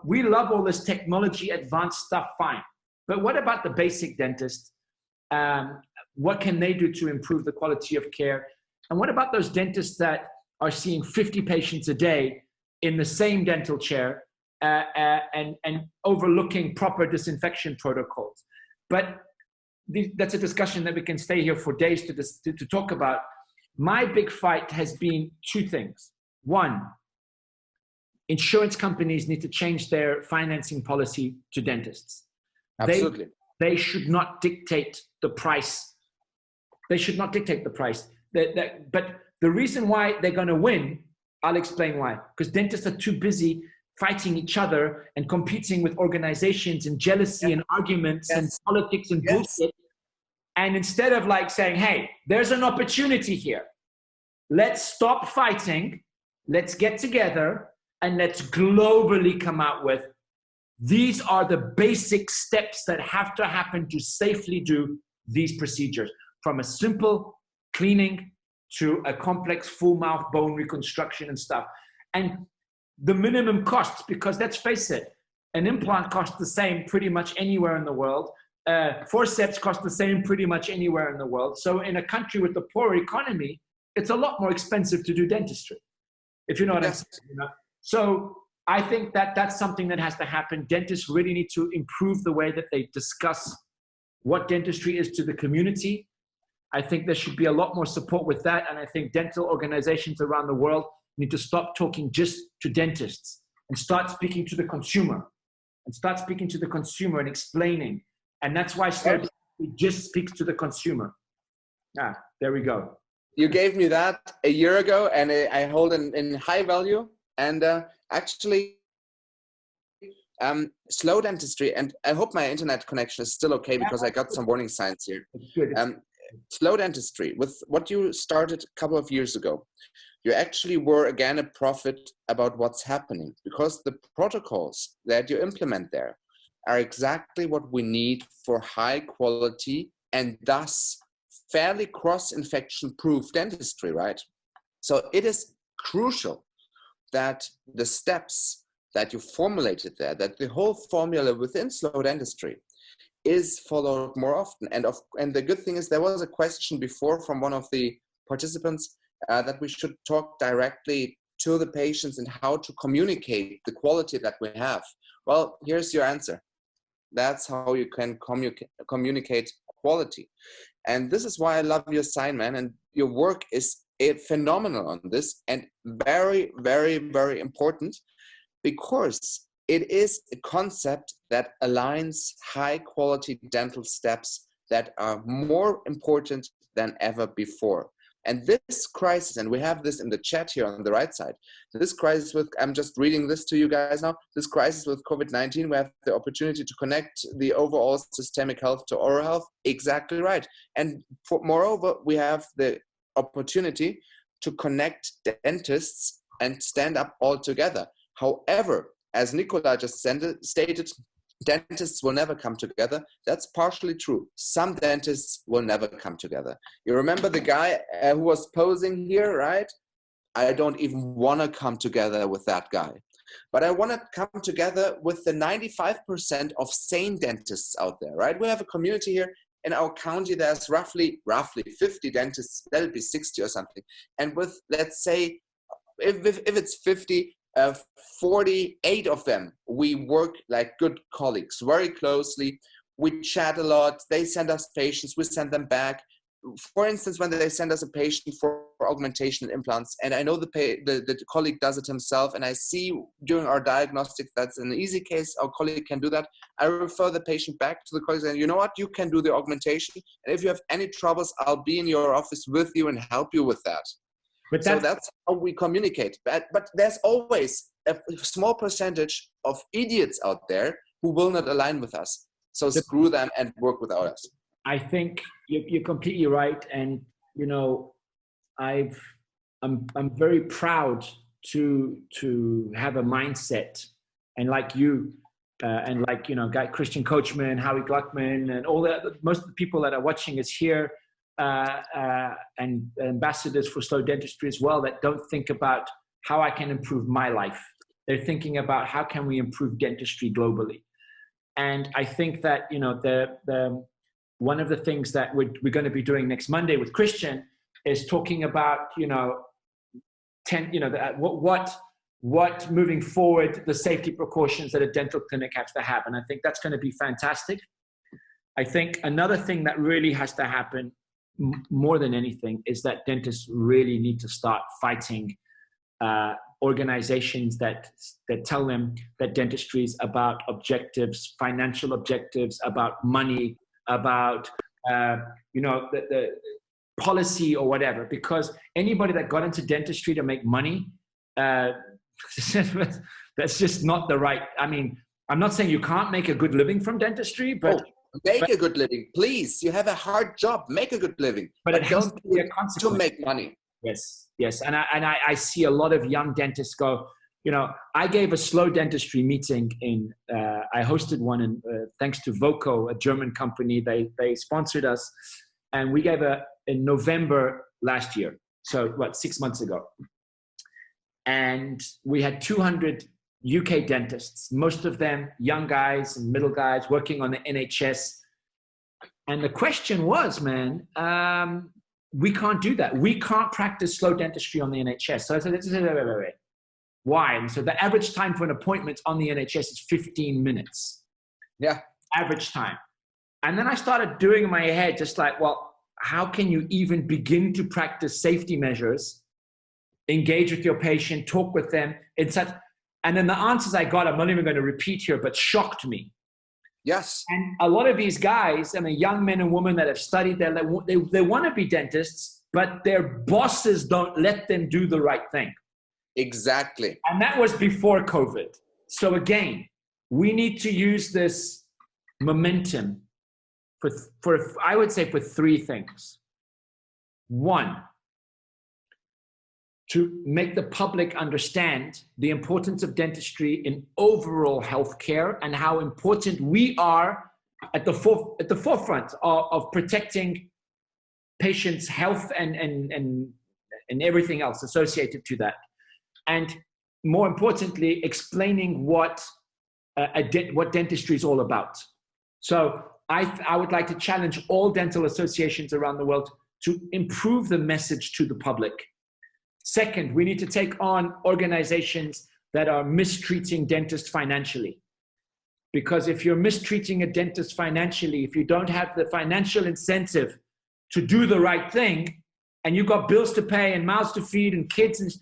Speaker 1: we love all this technology, advanced stuff, fine. But what about the basic dentist? What can they do to improve the quality of care? And what about those dentists that are seeing 50 patients a day in the same dental chair and overlooking proper disinfection protocols? But that's a discussion that we can stay here for days to talk about. My big fight has been 2 things. One, insurance companies need to change their financing policy to dentists.
Speaker 2: Absolutely.
Speaker 1: They should not dictate the price. They should not dictate the price. But the reason why they're going to win, I'll explain why. Because dentists are too busy fighting each other and competing with organizations and jealousy and arguments and politics and bullshit. And instead of saying, hey, there's an opportunity here. let's stop fighting, let's get together, and let's globally come out with, these are the basic steps that have to happen to safely do these procedures, from a simple cleaning to a complex full mouth bone reconstruction and stuff. And the minimum costs, because let's face it, an implant costs the same pretty much anywhere in the world. Forceps cost the same pretty much anywhere in the world. So in a country with a poor economy, it's a lot more expensive to do dentistry, if you know what I'm saying. You know? So I think that that's something that has to happen. Dentists really need to improve the way that they discuss what dentistry is to the community. I think there should be a lot more support with that. And I think dental organizations around the world need to stop talking just to dentists and start speaking to the consumer and explaining. And that's why slow dentistry just speaks to the consumer. Ah, there we go.
Speaker 2: You gave me that a year ago, and I hold it in high value. And actually, slow dentistry, and I hope my internet connection is still okay because I got some warning signs here. Slow dentistry, with what you started a couple of years ago, you actually were again a prophet about what's happening, because the protocols that you implement there are exactly what we need for high quality and thus fairly cross-infection proof dentistry, right? So it is crucial that the steps that you formulated there, that the whole formula within slow dentistry is followed more often. And the good thing is, there was a question before from one of the participants that we should talk directly to the patients and how to communicate the quality that we have. Well, here's your answer. That's how you can communicate quality. And this is why I love your sign, man. And your work is phenomenal on this, and very, very, very important, because it is a concept that aligns high quality dental steps that are more important than ever before. And this crisis, and we have this in the chat here on the right side, this crisis with, I'm just reading this to you guys now, this crisis with COVID-19, we have the opportunity to connect the overall systemic health to oral health. Exactly right. And moreover, we have the opportunity to connect dentists and stand up all together. However, as Nicola just stated, dentists will never come together. That's partially true. Some dentists will never come together. You remember the guy who was posing here, right? I don't even want to come together with that guy. But I want to come together with the 95% of sane dentists out there, right? We have a community here in our county. There's roughly 50 dentists. That'll be 60 or something. And with, let's say, if it's 50, 48 of them, we work like good colleagues, very closely. We chat a lot. They send us patients. We send them back. For instance, when they send us a patient for augmentation and implants, and I know the colleague does it himself, and I see during our diagnostic that's an easy case, our colleague can do that. I refer the patient back to the colleague and, you know what, you can do the augmentation. And if you have any troubles, I'll be in your office with you and help you with that. But so that's how we communicate. But there's always a small percentage of idiots out there who will not align with us. So screw them and work without us.
Speaker 1: I think you're completely right. And, you know, I'm very proud to have a mindset, and like you, and like, you know, Christian Coachman, Howie Gluckman, and all that, most of the people that are watching us here, and ambassadors for slow dentistry as well, that don't think about how I can improve my life. They're thinking about how can we improve dentistry globally. And I think that, you know, the one of the things that we're going to be doing next Monday with Christian is talking about, you know, what moving forward, the safety precautions that a dental clinic has to have. And I think that's going to be fantastic. I think another thing that really has to happen more than anything is that dentists really need to start fighting organizations that tell them that dentistry is about objectives, financial objectives, about money, about you know, the policy or whatever. Because anybody that got into dentistry to make money, that's just not the right. I mean, I'm not saying you can't make a good living from dentistry, but
Speaker 2: make a good living, please. You have a hard job. Make a good living,
Speaker 1: but it has to be a consequence
Speaker 2: to make money.
Speaker 1: Yes, yes. And I see a lot of young dentists go, you know, I gave a slow dentistry meeting I hosted one thanks to Voco, a German company. They sponsored us, and we gave in November last year. So 6 months ago. And we had 200 UK dentists, most of them young guys and middle guys working on the NHS. And the question was, man, we can't do that. We can't practice slow dentistry on the NHS. So I said, wait. Why? And so the average time for an appointment on the NHS is 15 minutes.
Speaker 2: Yeah.
Speaker 1: Average time. And then I started doing in my head, just like, well, how can you even begin to practice safety measures, engage with your patient, talk with them, and then the answers I got, I'm not even going to repeat here, but shocked me.
Speaker 2: Yes.
Speaker 1: And a lot of these guys, I mean, young men and women that have studied there, they want to be dentists, but their bosses don't let them do the right thing.
Speaker 2: Exactly.
Speaker 1: And that was before COVID. So again, we need to use this momentum for I would say for three things. One, to make the public understand the importance of dentistry in overall healthcare and how important we are at the forefront of protecting patients' health and everything else associated to that. And more importantly, explaining what dentistry is all about. So I would like to challenge all dental associations around the world to improve the message to the public. Second, we need to take on organizations that are mistreating dentists financially. Because if you're mistreating a dentist financially, if you don't have the financial incentive to do the right thing, and you've got bills to pay and mouths to feed and kids, and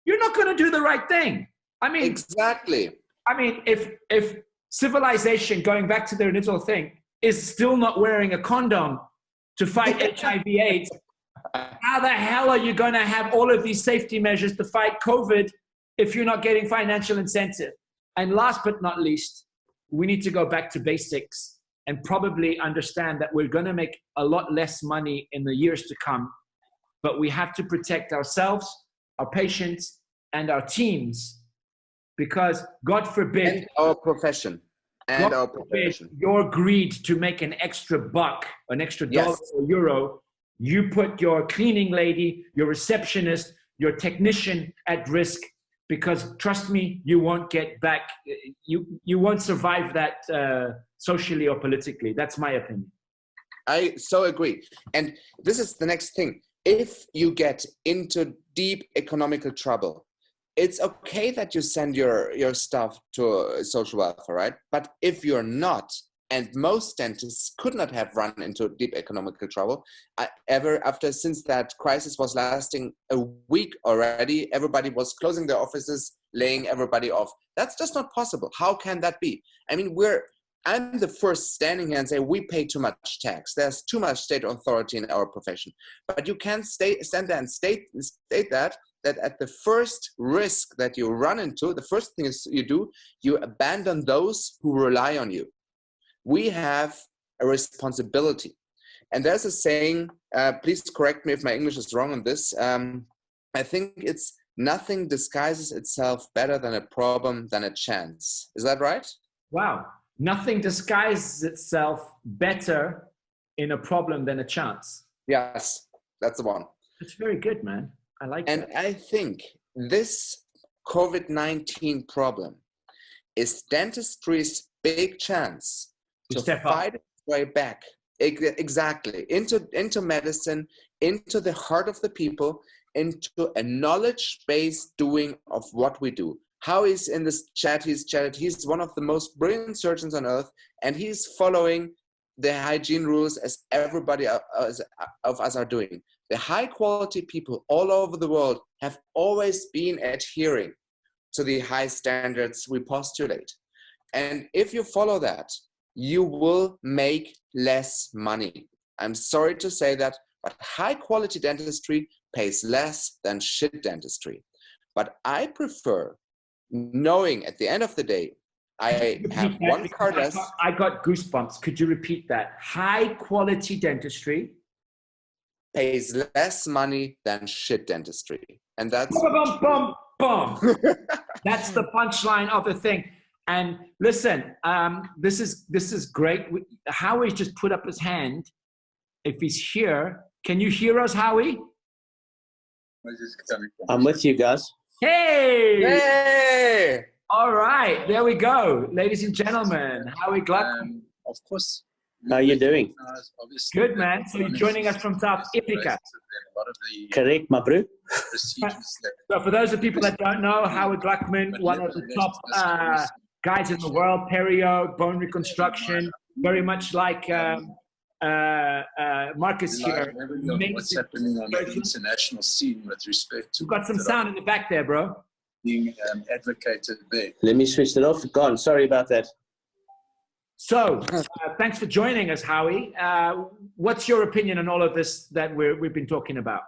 Speaker 1: you're not going to do the right thing. I mean,
Speaker 2: exactly.
Speaker 1: I mean, if civilization, going back to their original thing, is still not wearing a condom to fight HIV/AIDS, how the hell are you going to have all of these safety measures to fight COVID if you're not getting financial incentive? And last but not least, we need to go back to basics and probably understand that we're going to make a lot less money in the years to come, but we have to protect ourselves, our patients, and our teams, because God forbid,
Speaker 2: and our profession. And our profession.
Speaker 1: Your greed to make an extra buck, an extra dollar or euro, you put your cleaning lady, your receptionist, your technician at risk, because trust me, you won't get back, you won't survive that socially or politically. That's my opinion.
Speaker 2: I so agree. And this is the next thing. If you get into deep economical trouble, it's okay that you send your stuff to social welfare, right? But if you're not, and most dentists could not have run into deep economical trouble since that crisis was lasting a week already, everybody was closing their offices, laying everybody off. That's just not possible. How can that be? I mean, I'm the first standing here and say we pay too much tax. There's too much state authority in our profession. But you can't stand there and state that at the first risk that you run into, the first thing is you abandon those who rely on you. We have a responsibility. And there's a saying, please correct me if my English is wrong on this. I think it's nothing disguises itself better than a problem than a chance. Is that right?
Speaker 1: Wow. Nothing disguises itself better in a problem than a chance.
Speaker 2: Yes, that's the one.
Speaker 1: That's very good, man. I like that.
Speaker 2: And I think this COVID-19 problem is dentistry's big chance to fight its way back. Exactly. Into medicine, into the heart of the people, into a knowledge-based doing of what we do. How is in this chat, he's one of the most brilliant surgeons on earth, and he's following the hygiene rules as everybody of us are doing. The high quality people all over the world have always been adhering to the high standards we postulate. And if you follow that, you will make less money. I'm sorry to say that, but high quality dentistry pays less than shit dentistry. But I prefer knowing at the end of the day, I have one card less.
Speaker 1: I got goosebumps. Could you repeat that? High quality dentistry
Speaker 2: pays less money than shit dentistry. And that's
Speaker 1: that's the punchline of the thing. And listen, this is great. Howie just put up his hand. If he's here, can you hear us, Howie?
Speaker 3: I'm with you guys.
Speaker 1: Hey!
Speaker 2: Yay!
Speaker 1: All right, there we go, ladies and gentlemen. Howie Gluckman.
Speaker 3: Of course. How are you doing?
Speaker 1: Good, man. So you're joining us from South Africa.
Speaker 3: Correct, my bro.
Speaker 1: So for those of people that don't know, Howard Gluckman, one of the top guys in the world, perio, bone reconstruction, very much like Marcus here.
Speaker 3: What's happening on the international scene with respect to...
Speaker 1: You've got some sound in the back there, bro.
Speaker 3: Being advocated there. Let me switch that off. Gone. Sorry about that.
Speaker 1: So, thanks for joining us, Howie. What's your opinion on all of this that we've been talking about?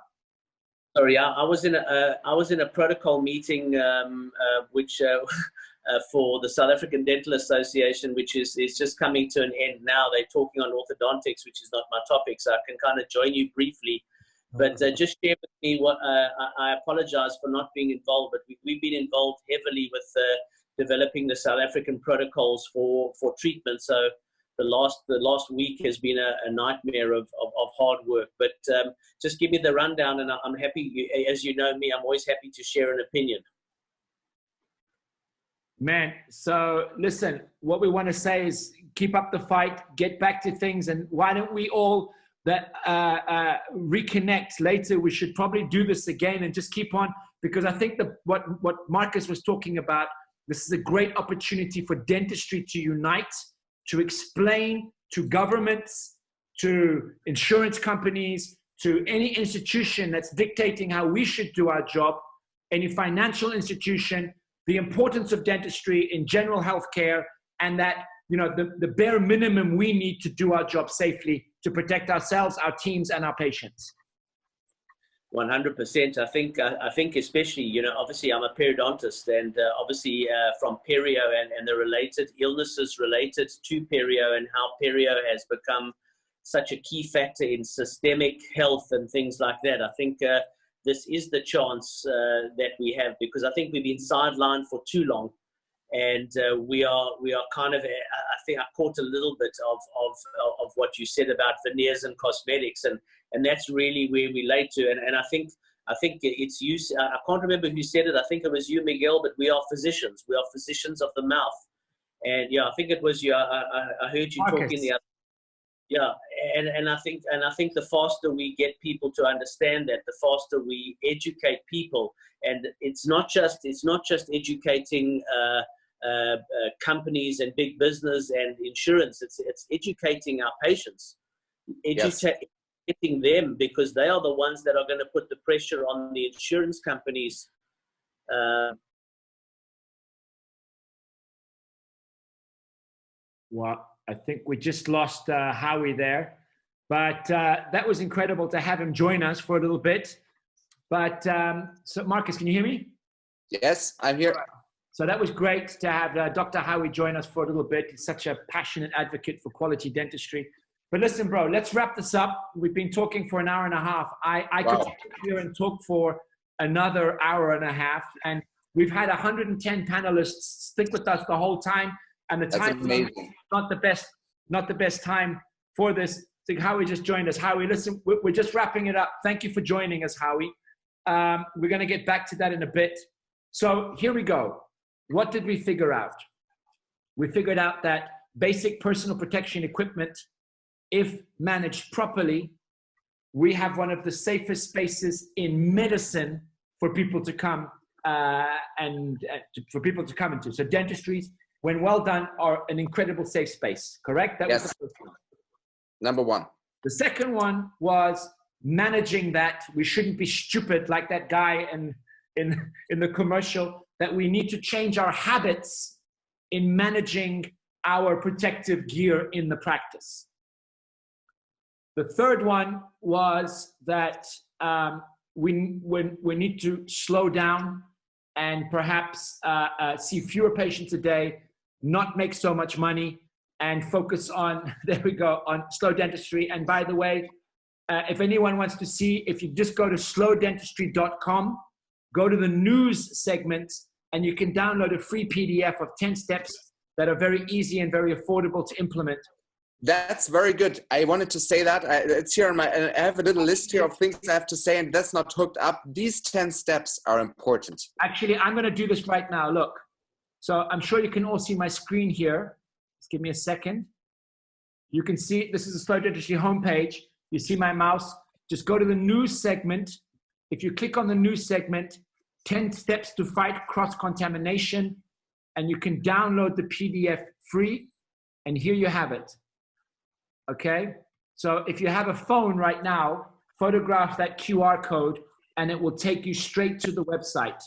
Speaker 3: Sorry, I was in a protocol meeting, which for the South African Dental Association, which is just coming to an end now. They're talking on orthodontics, which is not my topic, so I can kind of join you briefly. But just share with me what I apologize for not being involved, but we've been involved heavily with developing the South African protocols for treatment. So the last week has been a nightmare of hard work. But just give me the rundown, and I'm happy. As you know me, I'm always happy to share an opinion.
Speaker 1: Man, so listen, what we want to say is keep up the fight, get back to things, and why don't we all reconnect later? We should probably do this again and just keep on, because I think what Marcus was talking about, this is a great opportunity for dentistry to unite, to explain to governments, to insurance companies, to any institution that's dictating how we should do our job, any financial institution, the importance of dentistry in general healthcare, and that, you know, the bare minimum we need to do our job safely to protect ourselves, our teams, and our patients.
Speaker 3: 100%. I think especially, you know, obviously I'm a periodontist, and obviously from perio and the related illnesses related to perio, and how perio has become such a key factor in systemic health and things like that. I think this is the chance that we have, because I think we've been sidelined for too long. And we are kind of, I think I caught a little bit of what you said about veneers and cosmetics, and that's really where we relate to. And I think it's you. I can't remember who said it. I think it was you, Miguel. But we are physicians. We are physicians of the mouth. And yeah, I think it was you. I heard you talking the other. Yeah, and I think the faster we get people to understand that, the faster we educate people. And it's not just educating companies and big business and insurance. It's educating our patients, educating them, because they are the ones that are going to put the pressure on the insurance companies.
Speaker 1: Well, I think we just lost Howie there, but that was incredible to have him join us for a little bit. But so Marcus, can you hear me?
Speaker 2: Yes, I'm here.
Speaker 1: So that was great to have Dr. Howie join us for a little bit. He's such a passionate advocate for quality dentistry. But listen, bro, let's wrap this up. We've been talking for an hour and a half. I could sit here and talk for another hour and a half. And we've had 110 panelists stick with us the whole time. And the time is not the best time for this. So Howie just joined us. Howie, listen, we're just wrapping it up. Thank you for joining us, Howie. We're going to get back to that in a bit. So here we go. What did we figure out? We figured out that basic personal protection equipment, if managed properly, we have one of the safest spaces in medicine for people to come into. So dentistries, when well done, are an incredible safe space. Correct? That was the first one.
Speaker 2: Number one.
Speaker 1: The second one was managing that. We shouldn't be stupid like that guy in the commercial, that we need to change our habits in managing our protective gear in the practice. The third one was that we need to slow down and perhaps see fewer patients a day, not make so much money, and focus on, there we go, on slow dentistry. And by the way, if anyone wants to see, if you just go to slowdentistry.com, go to the news segment, and you can download a free PDF of 10 steps that are very easy and very affordable to implement.
Speaker 2: That's very good. I wanted to say that. It's here on I have a little list here of things I have to say, and that's not hooked up. These 10 steps are important.
Speaker 1: Actually, I'm going to do this right now. Look. So I'm sure you can all see my screen here. Just give me a second. You can see, this is the Slow Dentistry homepage. You see my mouse. Just go to the news segment. If you click on the news segment, 10 steps to fight cross-contamination, and you can download the PDF free, and here you have it. Okay? So if you have a phone right now, photograph that QR code, and it will take you straight to the website.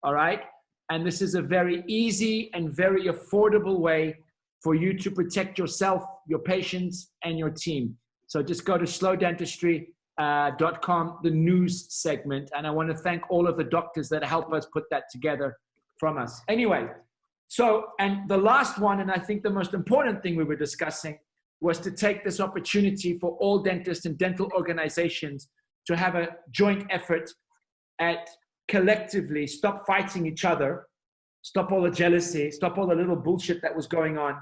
Speaker 1: All right? And this is a very easy and very affordable way for you to protect yourself, your patients, and your team. So just go to slowdentistry.com, the news segment. And I want to thank all of the doctors that help us put that together from us. Anyway, so, and the last one, and I think the most important thing we were discussing, was to take this opportunity for all dentists and dental organizations to have a joint effort at collectively stop fighting each other, stop all the jealousy, stop all the little bullshit that was going on,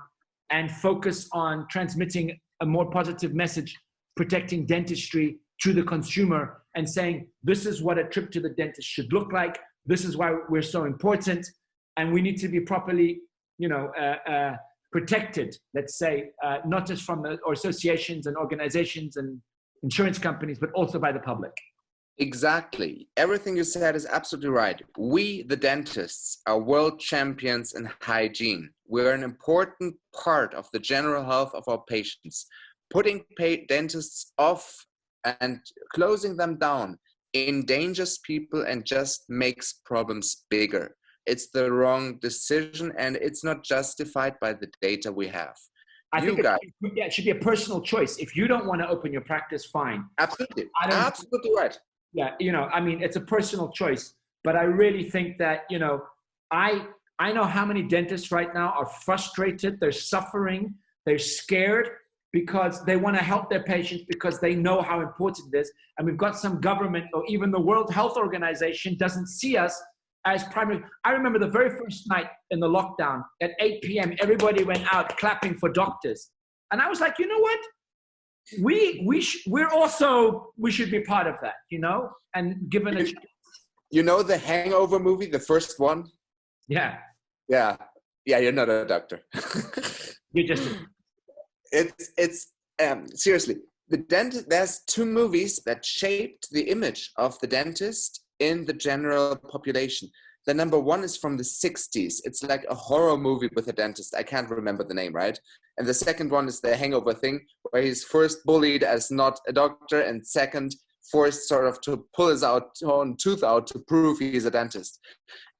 Speaker 1: and focus on transmitting a more positive message, protecting dentistry to the consumer, and saying, this is what a trip to the dentist should look like. This is why we're so important. And we need to be properly, protected, let's say, not just from the associations and organizations and insurance companies, but also by the public.
Speaker 2: Exactly. Everything you said is absolutely right. We, the dentists, are world champions in hygiene. We're an important part of the general health of our patients. Putting dentists off and closing them down endangers people and just makes problems bigger. It's the wrong decision, and it's not justified by the data we have.
Speaker 1: I think it should be a personal choice. If you don't want to open your practice, fine.
Speaker 2: Absolutely. Absolutely right.
Speaker 1: Yeah, it's a personal choice, but I really think that, I know how many dentists right now are frustrated, they're suffering, they're scared because they want to help their patients because they know how important it is. And we've got some government or even the World Health Organization doesn't see us as primary. I remember the very first night in the lockdown at 8 p.m., everybody went out clapping for doctors. And I was like, you know what? We should be part of that, and given a
Speaker 2: the Hangover movie, the first one.
Speaker 1: Yeah.
Speaker 2: You're not a doctor.
Speaker 1: You're just.
Speaker 2: It's seriously, the dentist. There's two movies that shaped the image of the dentist in the general population. The number one is from the 60s. It's like a horror movie with a dentist. I can't remember the name, right? And the second one is the Hangover thing, where he's first bullied as not a doctor, and second forced sort of to pull his own tooth out to prove he's a dentist.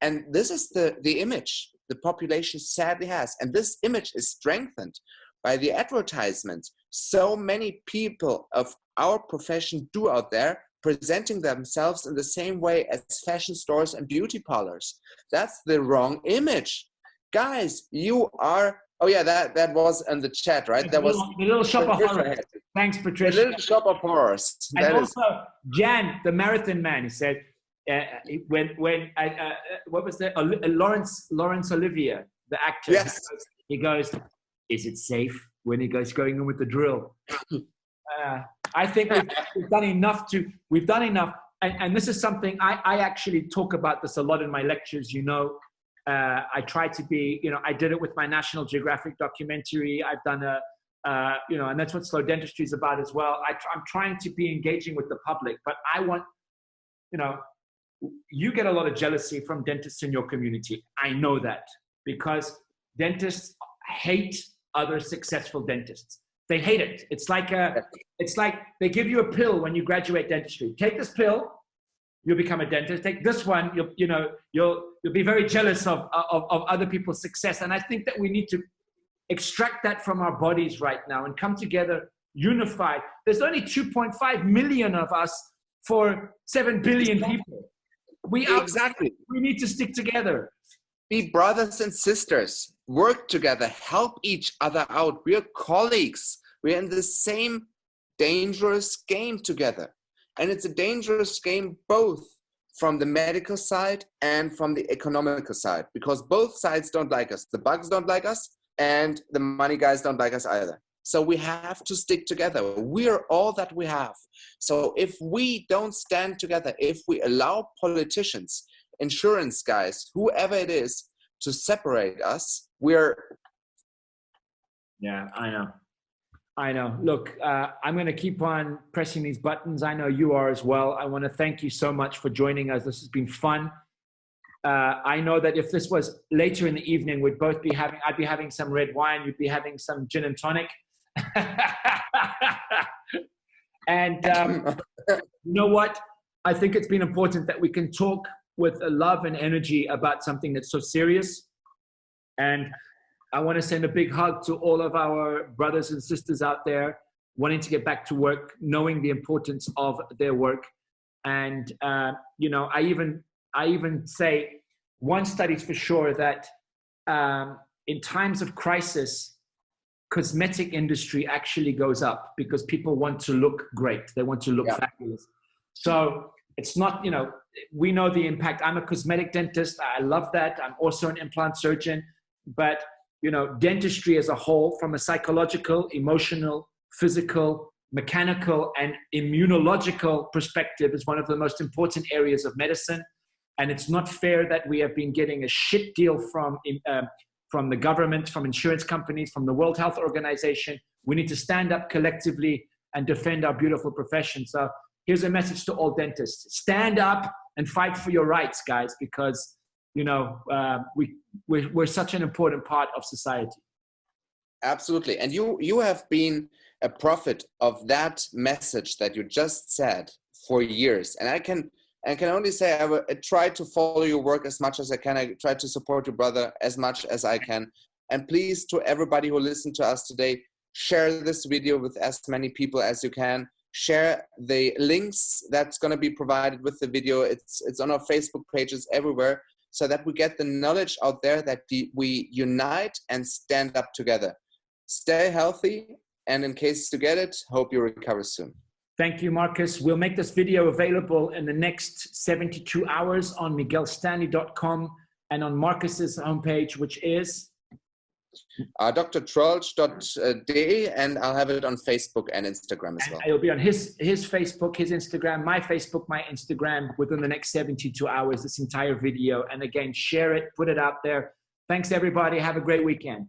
Speaker 2: And this is the image the population sadly has. And this image is strengthened by the advertisements so many people of our profession do out there, presenting themselves in the same way as fashion stores and beauty parlors. That's the wrong image. Guys, you are, that was in the chat, right? That was
Speaker 1: the little shop of horrors. Thanks, Patricia.
Speaker 2: The little shop of horrors.
Speaker 1: And also, Jan, the marathon man, he said, what was that? Laurence Olivier, the actor.
Speaker 2: Yes.
Speaker 1: He goes, is it safe when he goes going in with the drill? I think we've done enough. And this is something I actually talk about this a lot in my lectures, I try to be, I did it with my National Geographic documentary. I've done and that's what Slow Dentistry is about as well. I'm trying to be engaging with the public, but I want, you get a lot of jealousy from dentists in your community. I know that because dentists hate other successful dentists. They hate it. It's like they give you a pill when you graduate dentistry. Take this pill, you'll become a dentist. Take this one, you'll be very jealous of other people's success. And I think that we need to extract that from our bodies right now and come together, unified. There's only 2.5 million of us for 7 billion people. We need to stick together.
Speaker 2: Be brothers and sisters. Work together. Help each other out. We are colleagues. We're in the same dangerous game together. And it's a dangerous game both from the medical side and from the economical side, because both sides don't like us. The bugs don't like us, and the money guys don't like us either. So we have to stick together. We are all that we have. So if we don't stand together, if we allow politicians, insurance guys, whoever it is, to separate us, we're...
Speaker 1: Yeah, I know. Look, I'm going to keep on pressing these buttons. I know you are as well. I want to thank you so much for joining us. This has been fun. I know that if this was later in the evening, I'd be having some red wine. You'd be having some gin and tonic. And you know what? I think it's been important that we can talk with a love and energy about something that's so serious. And I want to send a big hug to all of our brothers and sisters out there wanting to get back to work, knowing the importance of their work. And, you know, I even say one study's for sure that in times of crisis, cosmetic industry actually goes up because people want to look great. They want to look fabulous. So it's not, you know, we know the impact. I'm a cosmetic dentist. I love that. I'm also an implant surgeon. But, you know, dentistry as a whole, from a psychological, emotional, physical, mechanical, and immunological perspective, is one of the most important areas of medicine. And it's not fair that we have been getting a shit deal from the government, from insurance companies, from the World Health Organization. We need to stand up collectively and defend our beautiful profession. So here's a message to all dentists. Stand up and fight for your rights, guys, because, you know, we're such an important part of society.
Speaker 2: Absolutely. And you have been a prophet of that message that you just said for years. And I can only say I try to follow your work as much as I can. I try to support your brother as much as I can. And please, to everybody who listened to us today, share this video with as many people as you can. Share the links that's going to be provided with the video. It's on our Facebook pages everywhere, so that we get the knowledge out there that we unite and stand up together. Stay healthy, and in case you get it, hope you recover soon.
Speaker 1: Thank you, Markus. We'll make this video available in the next 72 hours on miguelstanley.com and on Markus's homepage, which is
Speaker 2: drtröltzsch.de, and I'll have it on Facebook and Instagram as well.
Speaker 1: It'll be on his Facebook, his Instagram, my Facebook, my Instagram within the next 72 hours, this entire video. And again, share it, put it out there. Thanks, everybody. Have a great weekend.